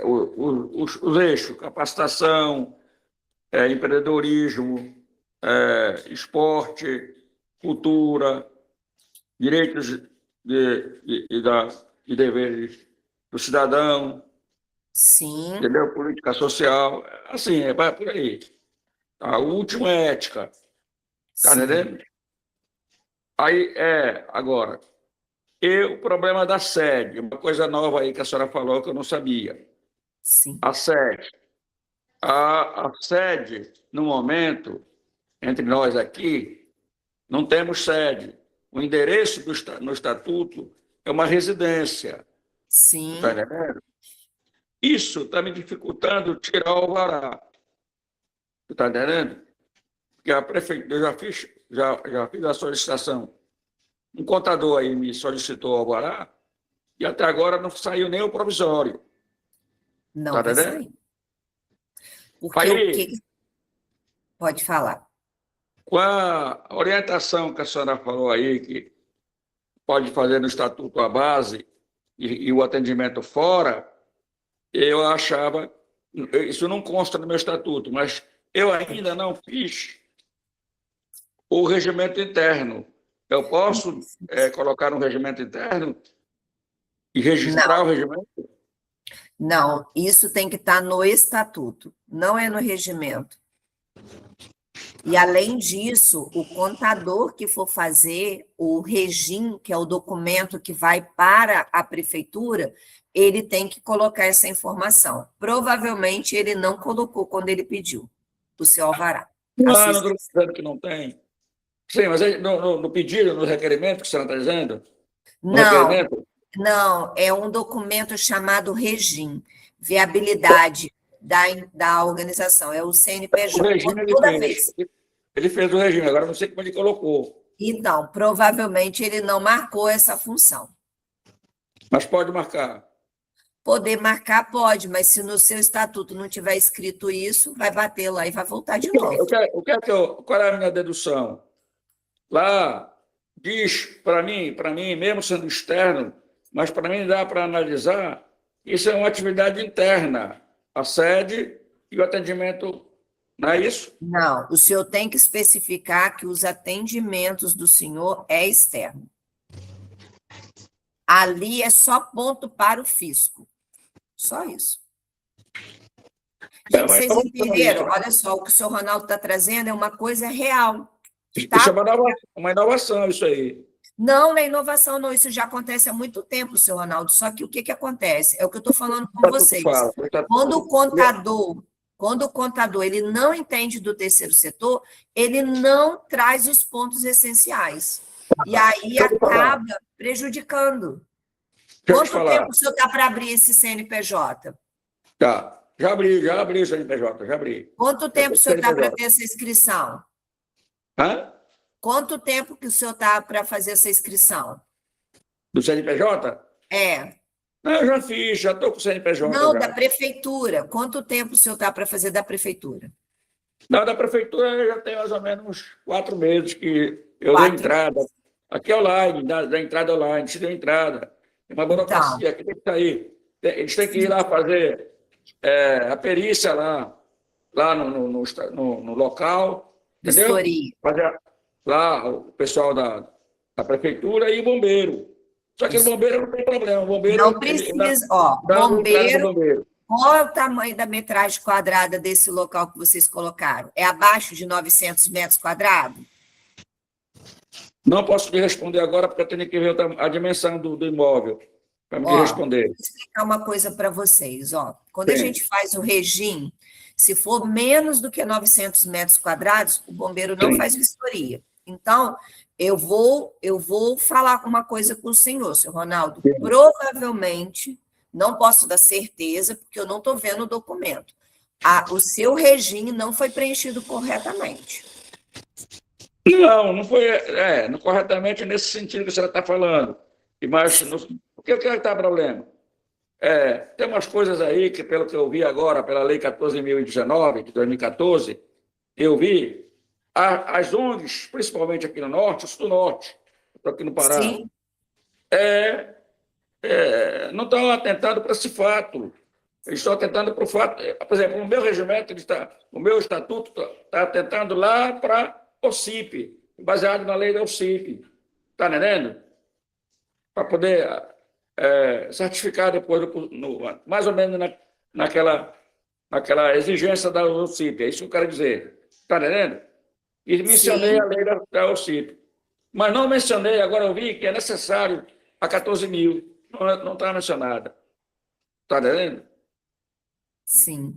os eixos, capacitação, empreendedorismo, esporte, cultura, direitos e deveres do cidadão. Sim. Entendeu? Política social, assim, vai por aí. O último é ética. Está entendendo? Aí, agora, o problema da sede, uma coisa nova aí que a senhora falou que eu não sabia. Sim. A sede. A sede, no momento, entre nós aqui, não temos sede. O endereço no estatuto é uma residência. Sim. Está entendendo? Isso está me dificultando tirar o alvará. Está entendendo? Porque a prefeitura, eu já fiz já fiz a solicitação. Um contador aí me solicitou o alvará e até agora não saiu nem o provisório. Não Tá vai entendendo? sair. Porque o Aí, que... Pode falar. com a orientação que a senhora falou aí, que pode fazer no Estatuto a base e o atendimento fora, eu achava, isso não consta no meu Estatuto, mas eu ainda não fiz o regimento interno. Eu posso colocar um regimento interno e registrar o regimento? Não, isso tem que estar no estatuto, não é no regimento. E, além disso, o contador que for fazer o regime, que é o documento que vai para a prefeitura, ele tem que colocar essa informação. Provavelmente, ele não colocou quando ele pediu o seu alvará. Não, não estou dizendo que não tem. Sim, mas no pedido, no requerimento que você está dizendo? No Não, requerimento? não, é um documento chamado regime, viabilidade da organização, é o O CNPJ. regime ele Toda fez. vez. Ele fez o regime, agora não sei como ele colocou. Então, provavelmente ele não marcou essa função. Mas pode marcar. Poder marcar pode, mas se no seu estatuto não tiver escrito isso, vai bater lá e vai voltar de novo. Qual é a minha dedução? Lá diz para mim, mesmo sendo externo, mas para mim dá para analisar, isso é uma atividade interna, a sede e o atendimento, não é isso? Não, o senhor tem que especificar que os atendimentos do senhor é externo. Ali é só ponto para o fisco. Só isso. Gente, vocês entenderam? Olha só, o que o senhor Ronaldo está trazendo é uma coisa real. Tá? Isso é uma inovação, isso aí. Não, não é inovação, não. Isso já acontece há muito tempo, senhor Ronaldo. Só que o que acontece? É o que eu estou falando com vocês. Quando o contador ele não entende do terceiro setor, ele não traz os pontos essenciais. E aí acaba prejudicando. Quanto tempo o senhor está para abrir esse CNPJ? Tá. Já abri o CNPJ, já abri. Quanto tempo o senhor está para ter essa inscrição? Hã? Quanto tempo que o senhor está para fazer essa inscrição? Do CNPJ? É. Não, eu já fiz, já estou com o CNPJ. Não, já. da prefeitura. Quanto tempo o senhor está para fazer da prefeitura? Não, da prefeitura já tem mais ou menos uns 4 meses que eu dei entrada. Aqui é online, da entrada online, se deu entrada. Tem uma burocracia que tem que sair. Eles têm que ir lá fazer a perícia lá no local, entendeu? Vistoria. Fazer lá o pessoal da prefeitura e o bombeiro. Só que o bombeiro não tem problema. O bombeiro não precisa. Bombeiro, qual é o tamanho da metragem quadrada desse local que vocês colocaram? É abaixo de 900 metros quadrados? Não posso te responder agora, porque eu tenho que ver a dimensão do imóvel para me responder. Vou explicar uma coisa para vocês. Quando a gente faz o regime, se for menos do que 900 metros quadrados, o bombeiro não faz vistoria. Então, eu vou falar uma coisa com o senhor Ronaldo. Provavelmente, não posso dar certeza, porque eu não estou vendo o documento. O seu regime não foi preenchido corretamente. Não foi não corretamente nesse sentido que a senhora está falando. Mas o que está o problema? Tem umas coisas aí que, pelo que eu vi agora, pela Lei 14.019, de 2014, eu vi as ONGs, principalmente aqui no norte, os do norte, aqui no Pará, não estão atentando para esse fato. Eles estão atentando para o fato. Por exemplo, o meu regimento, o meu estatuto está atentando lá para o CIP, baseado na lei da OCIP. Está entendendo? Para poder certificar depois, mais ou menos naquela exigência da OCIP. É isso que eu quero dizer. Está entendendo? E mencionei a lei da OCIP. Mas não mencionei, agora eu vi que é necessário a 14 mil. Não está mencionada. Está entendendo? Sim.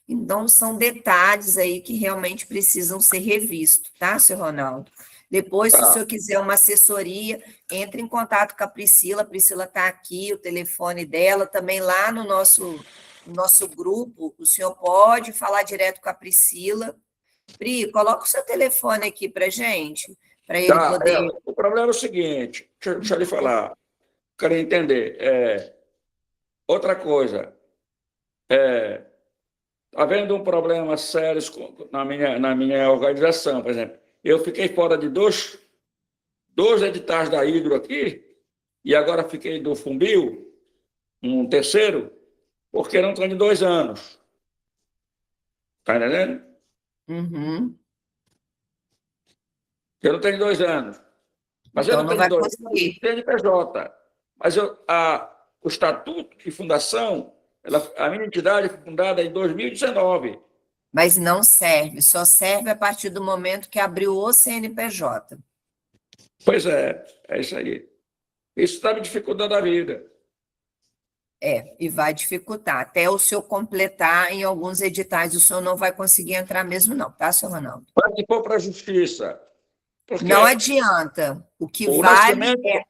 Então, são detalhes aí que realmente precisam ser revistos, tá, senhor Ronaldo? Depois, se o senhor quiser uma assessoria, entre em contato com a Priscila está aqui, o telefone dela, também lá no nosso grupo, o senhor pode falar direto com a Priscila, Pri, coloca o seu telefone aqui para gente, para ele Tá, poder... o problema é o seguinte, deixa eu lhe falar, quero entender. Outra coisa, havendo um problema sério na minha organização, por exemplo, eu fiquei fora de dois editais da Hidro aqui, e agora fiquei do Fumbio, um terceiro, porque não tenho 2 anos. Está entendendo? Uhum. Eu não tenho 2 anos. Mas Então eu não não tenho vai 2 anos, conseguir. CNPJ. Mas o Estatuto de Fundação, a minha entidade foi fundada em 2019. Mas não serve, só serve a partir do momento que abriu o CNPJ. Pois é isso aí. Isso está me dificultando a vida. E vai dificultar. Até o senhor completar em alguns editais, o senhor não vai conseguir entrar mesmo, não, tá, senhor Ronaldo? Mas se for para a justiça, porque Não adianta. O que o vale nascimento, é. o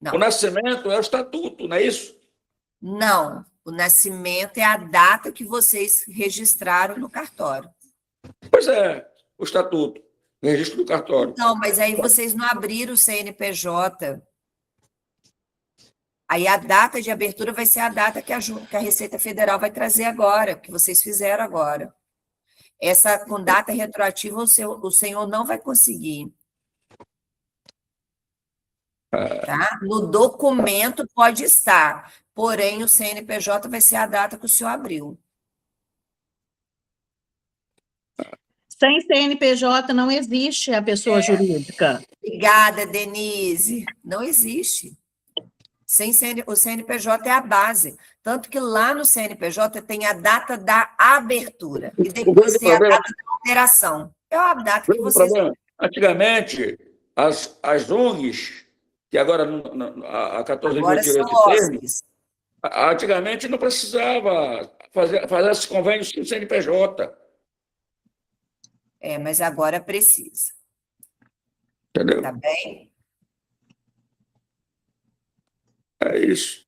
Não, nascimento é o estatuto, não é isso? não. O nascimento é a data que vocês registraram no cartório. Pois é, o estatuto, o registro do cartório. Então, mas aí vocês não abriram o CNPJ. Aí a data de abertura vai ser a data que a Receita Federal vai trazer agora, que vocês fizeram agora. Essa com data retroativa o senhor não vai conseguir. Tá? No documento pode estar, porém o CNPJ vai ser a data que o senhor abriu. Sem CNPJ não existe a pessoa jurídica. Obrigada, Denise. Não existe. O CNPJ é a base. Tanto que lá no CNPJ tem a data da abertura. E depois tem a data da alteração. É a data que vocês... Antigamente, as ONGs, que agora há 14 mil agora tirou são esse termo, OSCs. antigamente não precisava fazer esses convênios com o CNPJ. Mas agora precisa. Entendeu? Tá bem? É isso.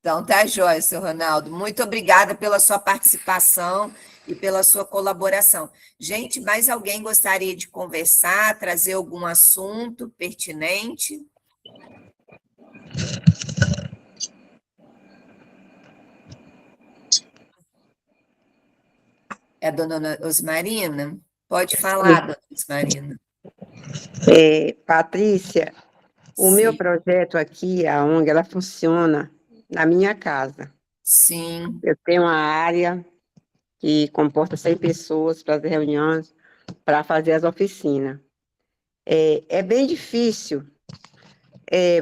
Então, tá jóia, seu Ronaldo. Muito obrigada pela sua participação e pela sua colaboração. Gente, mais alguém gostaria de conversar, trazer algum assunto pertinente? É a dona Osmarina? Pode falar, dona Osmarina. Patrícia, o meu projeto aqui, a ONG, ela funciona na minha casa. Sim. Eu tenho uma área que comporta 100 pessoas para as reuniões, para fazer as oficinas. É bem difícil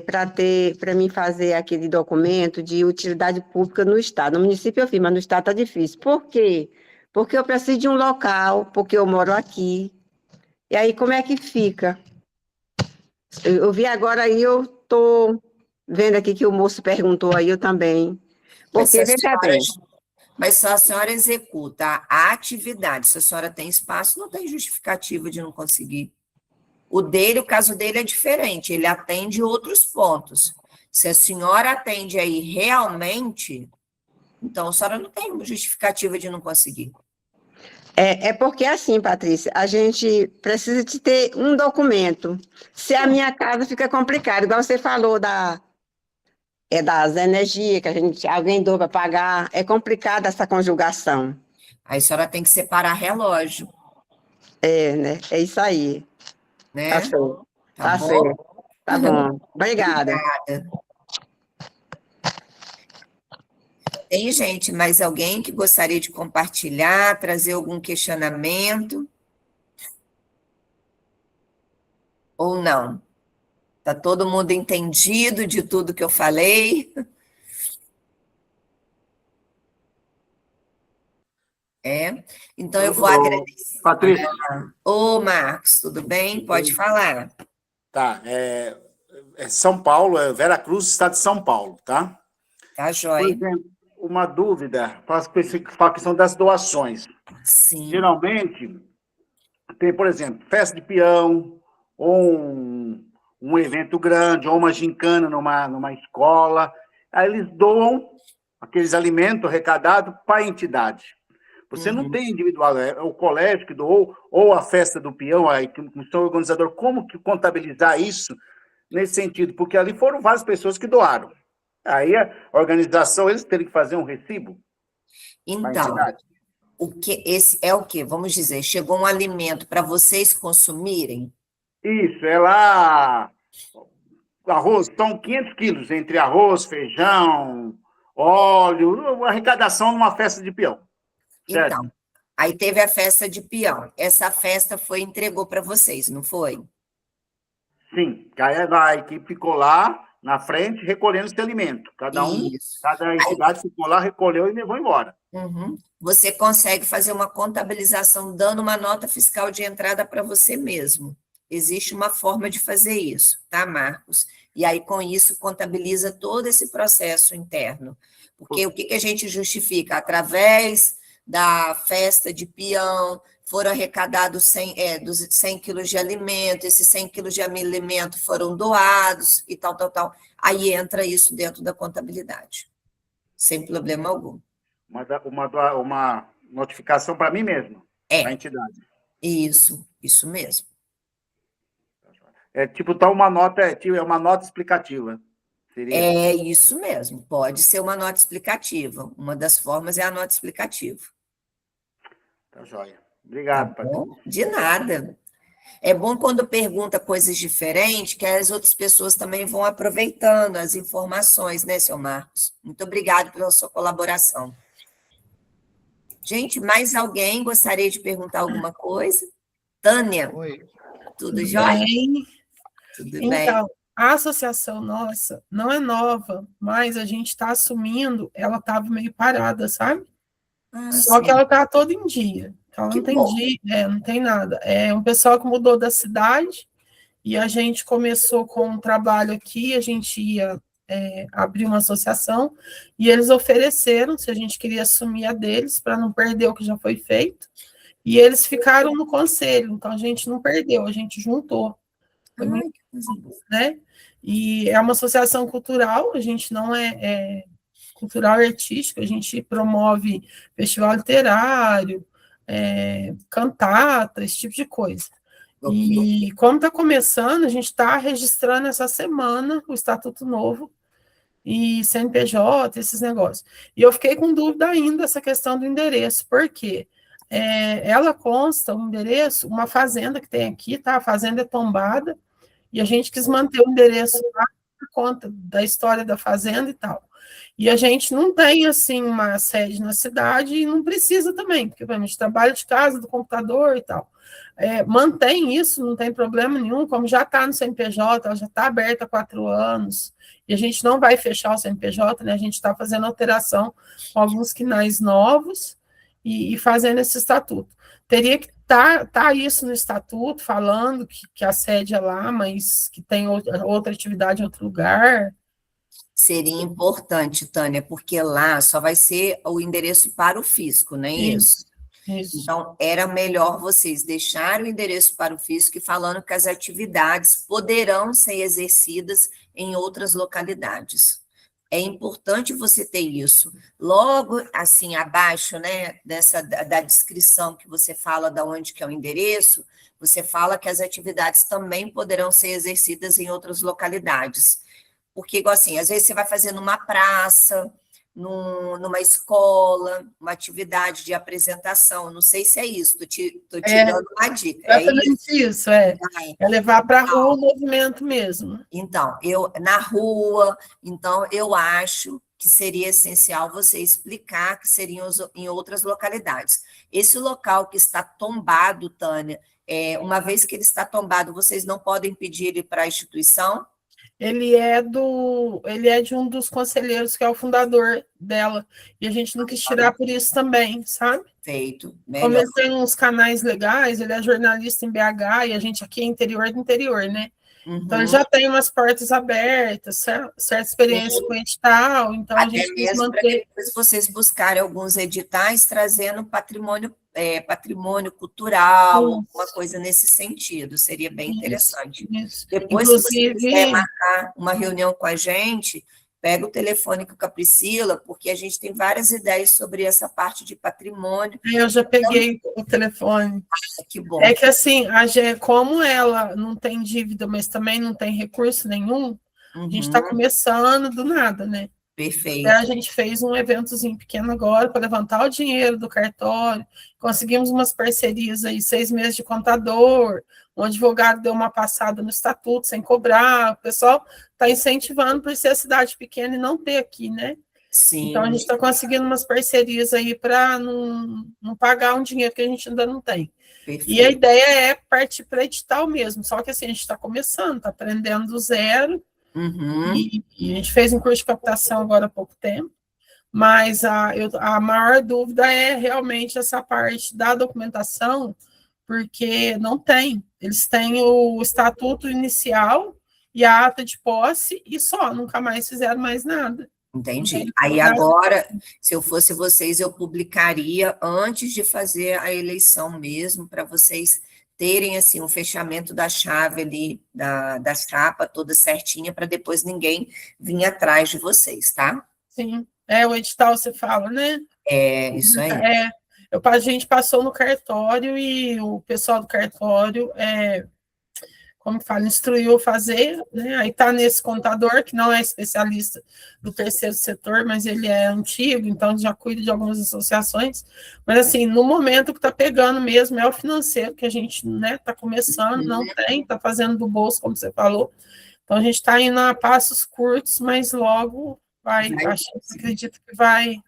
para mim fazer aquele documento de utilidade pública no Estado. No município eu fiz, mas no Estado está difícil. Por quê? Porque eu preciso de um local, porque eu moro aqui. E aí, como é que fica? Eu vi agora aí, eu estou vendo aqui que o moço perguntou aí, eu também. Porque, veja bem. Mas só a senhora executa a atividade. Se a senhora tem espaço, não tem justificativa de não conseguir. O caso dele é diferente, ele atende outros pontos. Se a senhora atende aí realmente, então a senhora não tem justificativa de não conseguir. É porque assim, Patrícia, a gente precisa de ter um documento. Se a minha casa fica complicada, igual você falou das energias que alguém doa para pagar, é complicada essa conjugação. Aí a senhora tem que separar relógio. Né? É isso aí. Né? Tá certo. Tá bom? Certo. Tá bom. Obrigada. Obrigada. Tem, gente, mais alguém que gostaria de compartilhar, trazer algum questionamento? Ou não? Está todo mundo entendido de tudo que eu falei? Então eu vou agradecer. Patrícia. Ô, Marcos, tudo bem? Pode falar. Tá, São Paulo, Veracruz, estado de São Paulo, tá? Tá, joia. Por exemplo, uma dúvida para a questão das doações. Sim. Geralmente, tem, por exemplo, festa de peão, ou um evento grande, ou uma gincana numa escola, aí eles doam aqueles alimentos arrecadados para a entidade. Você não tem individual, é o colégio que doou, ou a festa do peão, a comissão organizadora. Como que contabilizar isso nesse sentido? Porque ali foram várias pessoas que doaram. Aí a organização, eles teriam que fazer um recibo na Então, entidade. esse é o quê? Vamos dizer, chegou um alimento para vocês consumirem? Isso, é lá, arroz, são 500 quilos entre arroz, feijão, óleo, arrecadação numa festa de peão. Certo? Então, aí teve a festa de peão. Essa festa entregou para vocês, não foi? Sim, aí a equipe ficou lá na frente recolhendo esse alimento. Cada entidade ficou lá, recolheu e levou embora. Você consegue fazer uma contabilização dando uma nota fiscal de entrada para você mesmo. Existe uma forma de fazer isso, tá, Marcos? E aí, com isso, contabiliza todo esse processo interno. Porque o que a gente justifica? Através da festa de peão, foram arrecadados 100 quilos de alimento, esses 100 quilos de alimento foram doados e tal. Aí entra isso dentro da contabilidade, sem problema algum. Uma notificação para mim mesmo, da entidade. Isso mesmo. É tipo, tá uma nota, é uma nota explicativa. Seria. É isso mesmo, pode ser uma nota explicativa. Uma das formas é a nota explicativa. Tá joia. Obrigado, Patrícia. De nada. É bom quando pergunta coisas diferentes, que as outras pessoas também vão aproveitando as informações, né, seu Marcos? Muito obrigado pela sua colaboração. Gente, mais alguém gostaria de perguntar alguma coisa? Tânia? Oi. Tudo jóia? Tudo bem. Então, a associação nossa não é nova, mas a gente está assumindo, ela estava meio parada, sabe? Só que ela está todo em dia. Ela não tem dia, não tem nada. É um pessoal que mudou da cidade e a gente começou com um trabalho aqui, a gente ia abrir uma associação e eles ofereceram se a gente queria assumir a deles para não perder o que já foi feito. E eles ficaram no conselho, então a gente não perdeu, a gente juntou. Né? E é uma associação cultural, a gente não é cultural e artístico, a gente promove festival literário, cantata, esse tipo de coisa. E como está começando, a gente está registrando essa semana o Estatuto Novo e CNPJ, esses negócios. E eu fiquei com dúvida ainda essa questão do endereço, porque ela consta, o endereço, uma fazenda que tem aqui, tá? A fazenda é tombada, e a gente quis manter o endereço lá por conta da história da fazenda e tal. E a gente não tem, assim, uma sede na cidade e não precisa também, porque a gente trabalha de casa, do computador e tal. Mantém isso, não tem problema nenhum, como já está no CNPJ, ela já está aberta há 4 anos, e a gente não vai fechar o CNPJ, né? A gente está fazendo alteração com alguns quinais novos e fazendo esse estatuto. Teria que tá isso no estatuto, falando que a sede é lá, mas que tem outra atividade em outro lugar. Seria importante, Tânia, porque lá só vai ser o endereço para o fisco, não é isso? Isso. Então, era melhor vocês deixarem o endereço para o fisco e falando que as atividades poderão ser exercidas em outras localidades. É importante você ter isso. Logo, assim, abaixo, né, da descrição que você fala de onde que é o endereço, você fala que as atividades também poderão ser exercidas em outras localidades. Porque, igual assim, às vezes você vai fazer numa praça, numa escola, uma atividade de apresentação, não sei se é isso, estou te dando uma dica. Exatamente isso, é levar para a rua o movimento mesmo. Então, na rua, então eu acho que seria essencial você explicar que seriam em outras localidades. Esse local que está tombado, Tânia, uma vez que ele está tombado, vocês não podem pedir ele para a instituição? Ele é de um dos conselheiros, que é o fundador dela, e a gente não quis tirar por isso também, sabe? Feito. Como ele tem uns canais legais, ele é jornalista em BH, e a gente aqui é interior do interior, né? Então, ele já tem umas portas abertas, certa experiência com edital, então a gente quis manter. Depois vocês buscarem alguns editais trazendo patrimônio cultural, uma coisa nesse sentido, seria bem interessante. Isso. Depois, se você quiser marcar uma reunião com a gente, pega o telefone com a Priscila, porque a gente tem várias ideias sobre essa parte de patrimônio. Eu já peguei o telefone. Que bom. É que assim, como ela não tem dívida, mas também não tem recurso nenhum, a gente está começando do nada, né? Perfeito. A gente fez um eventozinho pequeno agora para levantar o dinheiro do cartório, conseguimos umas parcerias aí, 6 meses de contador, um advogado deu uma passada no estatuto sem cobrar, o pessoal está incentivando por ser a cidade pequena e não ter aqui, né? Sim. Então a gente está conseguindo umas parcerias aí para não pagar um dinheiro que a gente ainda não tem. Perfeito. E a ideia é partir para edital mesmo, só que assim, a gente está começando, está aprendendo do zero. E a gente fez um curso de captação agora há pouco tempo, mas a maior dúvida é realmente essa parte da documentação, porque não tem. Eles têm o estatuto inicial e a ata de posse e só, nunca mais fizeram mais nada. Entendi. Aí agora, se eu fosse vocês, eu publicaria antes de fazer a eleição mesmo, para vocês terem assim um fechamento da chave ali, da chapa toda certinha, para depois ninguém vir atrás de vocês, tá? Sim. O edital você fala, né? É, isso aí. A gente passou no cartório e o pessoal do cartório, como fala, instruiu a fazer, né? Aí está nesse contador, que não é especialista do terceiro setor, mas ele é antigo, então já cuida de algumas associações. Mas, assim, no momento que está pegando mesmo é o financeiro, que a gente está começando, não tem, está fazendo do bolso, como você falou. Então, a gente está indo a passos curtos, mas logo acredito que vai...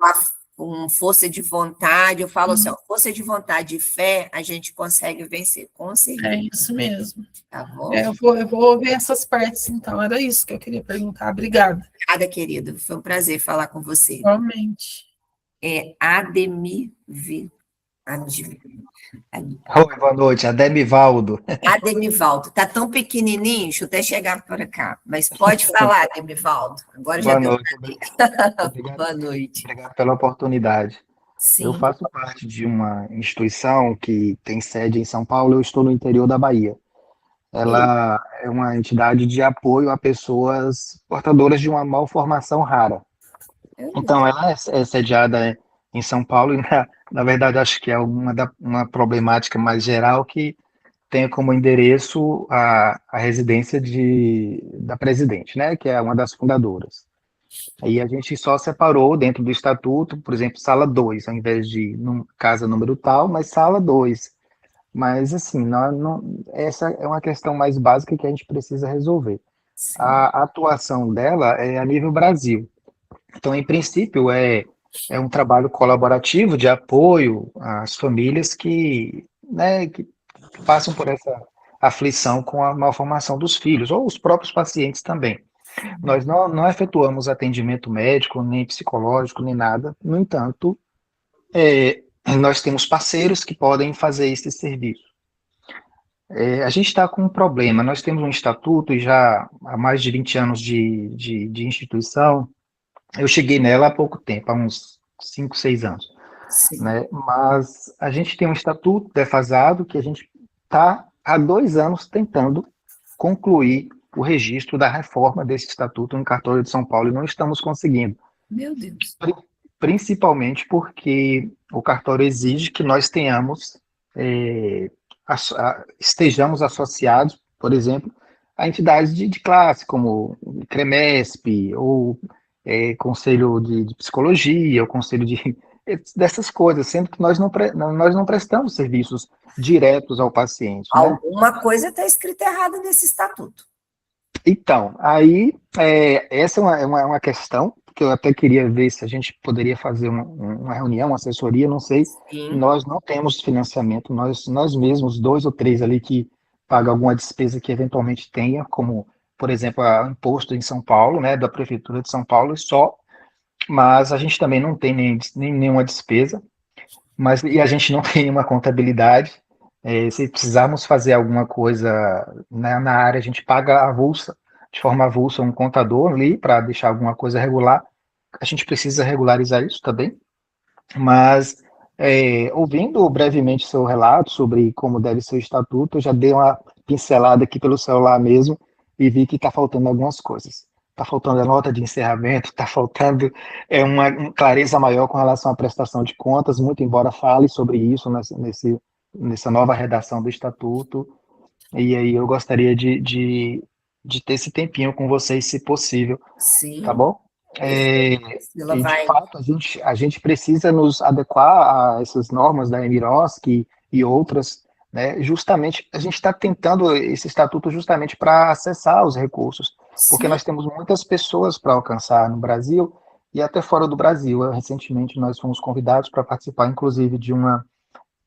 Com força de vontade, eu falo assim, ó, força de vontade e fé, a gente consegue vencer, com certeza. É isso mesmo. Tá bom? Eu vou ver essas partes, então. Era isso que eu queria perguntar. Obrigada. Obrigada, querido. Foi um prazer falar com você. Realmente. Oi, boa noite, Ademivaldo. Ademivaldo, tá tão pequenininho, deixa eu até chegar para cá, mas pode falar, Ademivaldo. Agora já Boa deu noite. Obrigado. Boa noite. Obrigado pela oportunidade. Sim. Eu faço parte de uma instituição que tem sede em São Paulo, eu estou no interior da Bahia. Ela é uma entidade de apoio a pessoas portadoras de uma malformação rara. Então, ela é sediada em São Paulo e, na verdade, acho que é uma problemática mais geral que tem como endereço a residência da presidente, né, que é uma das fundadoras. Aí a gente só separou dentro do estatuto, por exemplo, sala 2, ao invés de casa número tal, mas sala 2. Mas, assim, essa é uma questão mais básica que a gente precisa resolver. Sim. A atuação dela é a nível Brasil. Então, em princípio, é um trabalho colaborativo de apoio às famílias que passam por essa aflição com a malformação dos filhos, ou os próprios pacientes também. Nós não efetuamos atendimento médico, nem psicológico, nem nada. No entanto, nós temos parceiros que podem fazer esse serviço. A gente está com um problema. Nós temos um estatuto e já há mais de 20 anos de instituição. Eu cheguei nela há pouco tempo, há uns 5, 6 anos. Né? Mas a gente tem um estatuto defasado que a gente está há 2 anos tentando concluir o registro da reforma desse estatuto no cartório de São Paulo e não estamos conseguindo. Meu Deus. Principalmente porque o cartório exige que nós estejamos associados, por exemplo, a entidades de classe, como CREMESP, ou Conselho de Psicologia, ou Conselho dessas coisas, sendo que nós não prestamos serviços diretos ao paciente. Né? Alguma coisa está escrita errada nesse estatuto. Então, aí, essa é uma questão que eu até queria ver se a gente poderia fazer uma reunião, uma assessoria, não sei. Sim. Nós não temos financiamento, nós mesmos, 2 ou 3 ali que pagam alguma despesa que eventualmente tenha, como, por exemplo, o imposto em São Paulo, né, da Prefeitura de São Paulo, só, mas a gente também não tem nenhuma despesa, e a gente não tem uma contabilidade. Se precisarmos fazer alguma coisa na área, a gente paga avulsa, de forma avulsa, um contador ali para deixar alguma coisa regular. A gente precisa regularizar isso também. Mas, ouvindo brevemente seu relato sobre como deve ser o estatuto, eu já dei uma pincelada aqui pelo celular mesmo e vi que está faltando algumas coisas. está faltando a nota de encerramento, está faltando uma clareza maior com relação à prestação de contas, muito embora fale sobre isso nessa nova redação do Estatuto. E aí eu gostaria de ter esse tempinho com vocês, se possível, Sim. tá bom? Priscila E, de vai. fato, a gente precisa nos adequar a essas normas da Emiroski e outras, né? Justamente, a gente está tentando esse estatuto justamente para acessar os recursos, porque Sim. nós temos muitas pessoas para alcançar no Brasil e até fora do Brasil. Recentemente, nós fomos convidados para participar, inclusive, de uma...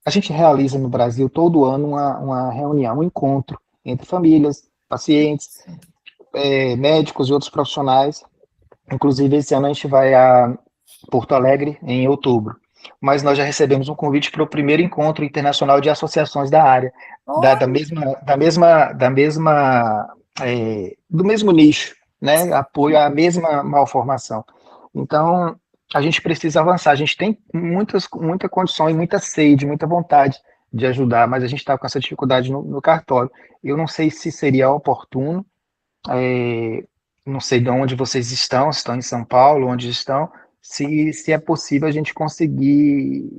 A gente realiza no Brasil todo ano uma reunião, um encontro entre famílias, pacientes, médicos e outros profissionais. Inclusive, esse ano a gente vai a Porto Alegre em outubro. Mas nós já recebemos um convite para o primeiro encontro internacional de associações da área, do mesmo nicho, né? Apoio à mesma malformação. Então, a gente precisa avançar. A gente tem muita condição e muita sede, muita vontade de ajudar, mas a gente está com essa dificuldade no cartório. Eu não sei se seria oportuno, não sei de onde vocês estão, se estão em São Paulo, onde estão, se é possível a gente conseguir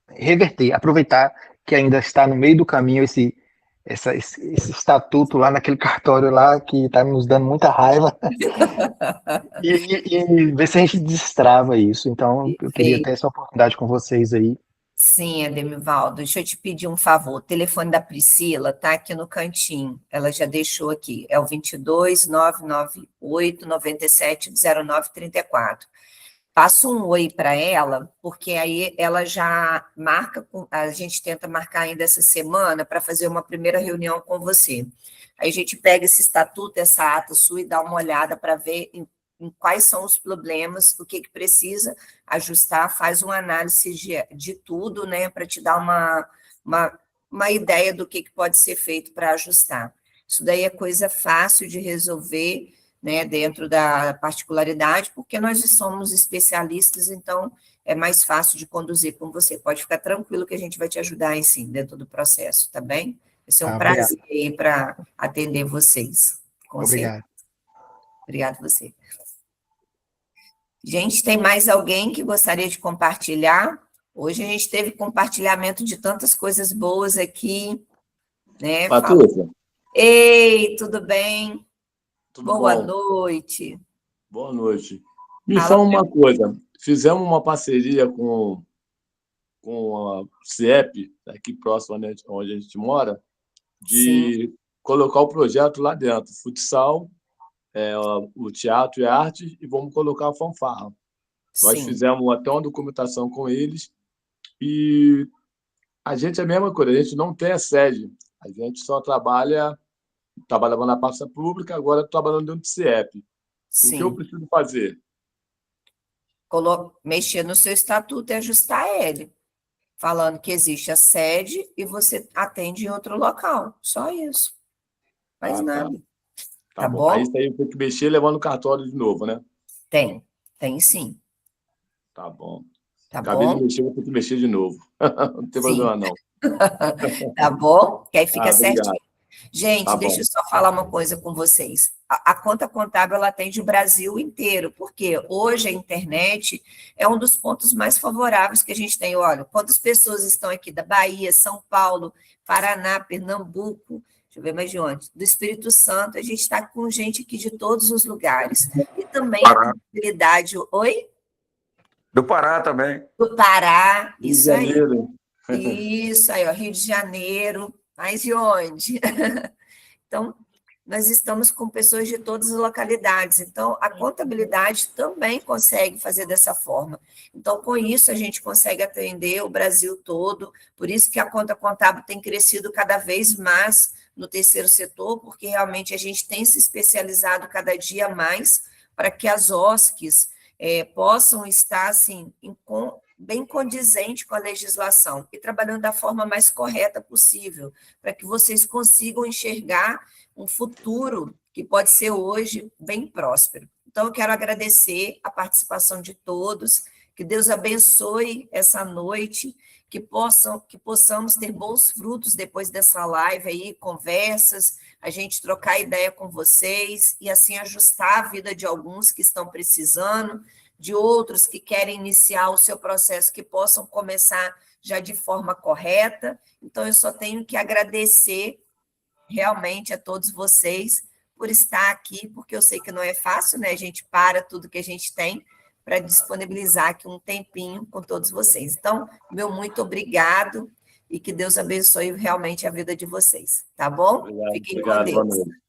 reverter, aproveitar que ainda está no meio do caminho esse estatuto lá naquele cartório lá que está nos dando muita raiva e ver se a gente destrava isso. Então, eu queria ter essa oportunidade com vocês aí. Sim, Ademivaldo, deixa eu te pedir um favor. O telefone da Priscila está aqui no cantinho. Ela já deixou aqui. É o 22 998 97 09 34. Passa um oi para ela, porque aí ela já marca, a gente tenta marcar ainda essa semana para fazer uma primeira reunião com você. Aí a gente pega esse estatuto, essa ata sua e dá uma olhada para ver em quais são os problemas, o que precisa ajustar, faz uma análise de tudo, né, para te dar uma ideia do que pode ser feito para ajustar. Isso daí é coisa fácil de resolver, né, dentro da particularidade, porque nós somos especialistas, então é mais fácil de conduzir com você. Pode ficar tranquilo que a gente vai te ajudar aí sim, dentro do processo, tá bem? Vai ser um prazer aí para atender vocês. Obrigado. Obrigado a você. Gente, tem mais alguém que gostaria de compartilhar? Hoje a gente teve compartilhamento de tantas coisas boas aqui, né? Patrícia. Ei, tudo bem? Tudo Boa bom? noite. Boa noite. Me fala uma coisa. Fizemos uma parceria com a CIEP, aqui próximo onde a gente mora, de colocar o projeto lá dentro. Futsal, o teatro e a arte, e vamos colocar a fanfarra. Nós fizemos até uma documentação com eles e a gente é a mesma coisa, a gente não tem a sede, a gente só trabalhava na pasta pública, agora trabalhando dentro do CIEP. O que eu preciso fazer? Mexer no seu estatuto e ajustar ele, falando que existe a sede e você atende em outro local, só isso. Faz nada. Tá bom? Aí isso aí eu tenho que mexer levando o cartório de novo, né? Tem sim. Tá bom. Tá Acabei bom? de mexer, vou ter que mexer de novo. Não tem problema, não. Tá bom? Que aí fica certinho. Obrigado. Gente, Tá deixa bom. eu só falar uma coisa com vocês. A conta contábil ela atende o Brasil inteiro, porque hoje a internet é um dos pontos mais favoráveis que a gente tem. Olha, quantas pessoas estão aqui da Bahia, São Paulo, Paraná, Pernambuco, deixa eu ver mais de onde, do Espírito Santo, a gente está com gente aqui de todos os lugares. E também a possibilidade... Oi? Do Pará também. Do Pará, Rio de isso aí. Janeiro. Isso aí, ó, Rio de Janeiro, mas de onde? Então, nós estamos com pessoas de todas as localidades, então a contabilidade também consegue fazer dessa forma. Então, com isso, a gente consegue atender o Brasil todo, por isso que a conta contábil tem crescido cada vez mais no terceiro setor, porque realmente a gente tem se especializado cada dia mais para que as OSCs possam estar assim, bem condizente com a legislação e trabalhando da forma mais correta possível, para que vocês consigam enxergar um futuro que pode ser hoje bem próspero. Então, eu quero agradecer a participação de todos, Que Deus abençoe essa noite, que possamos ter bons frutos depois dessa live aí, conversas, a gente trocar ideia com vocês e assim ajustar a vida de alguns que estão precisando, de outros que querem iniciar o seu processo, que possam começar já de forma correta. Então, eu só tenho que agradecer realmente a todos vocês por estar aqui, porque eu sei que não é fácil, né? A gente para tudo que a gente tem para disponibilizar aqui um tempinho com todos vocês. Então, meu muito obrigado e que Deus abençoe realmente a vida de vocês, tá bom? Obrigado, Fiquem obrigado, com boa Deus. noite.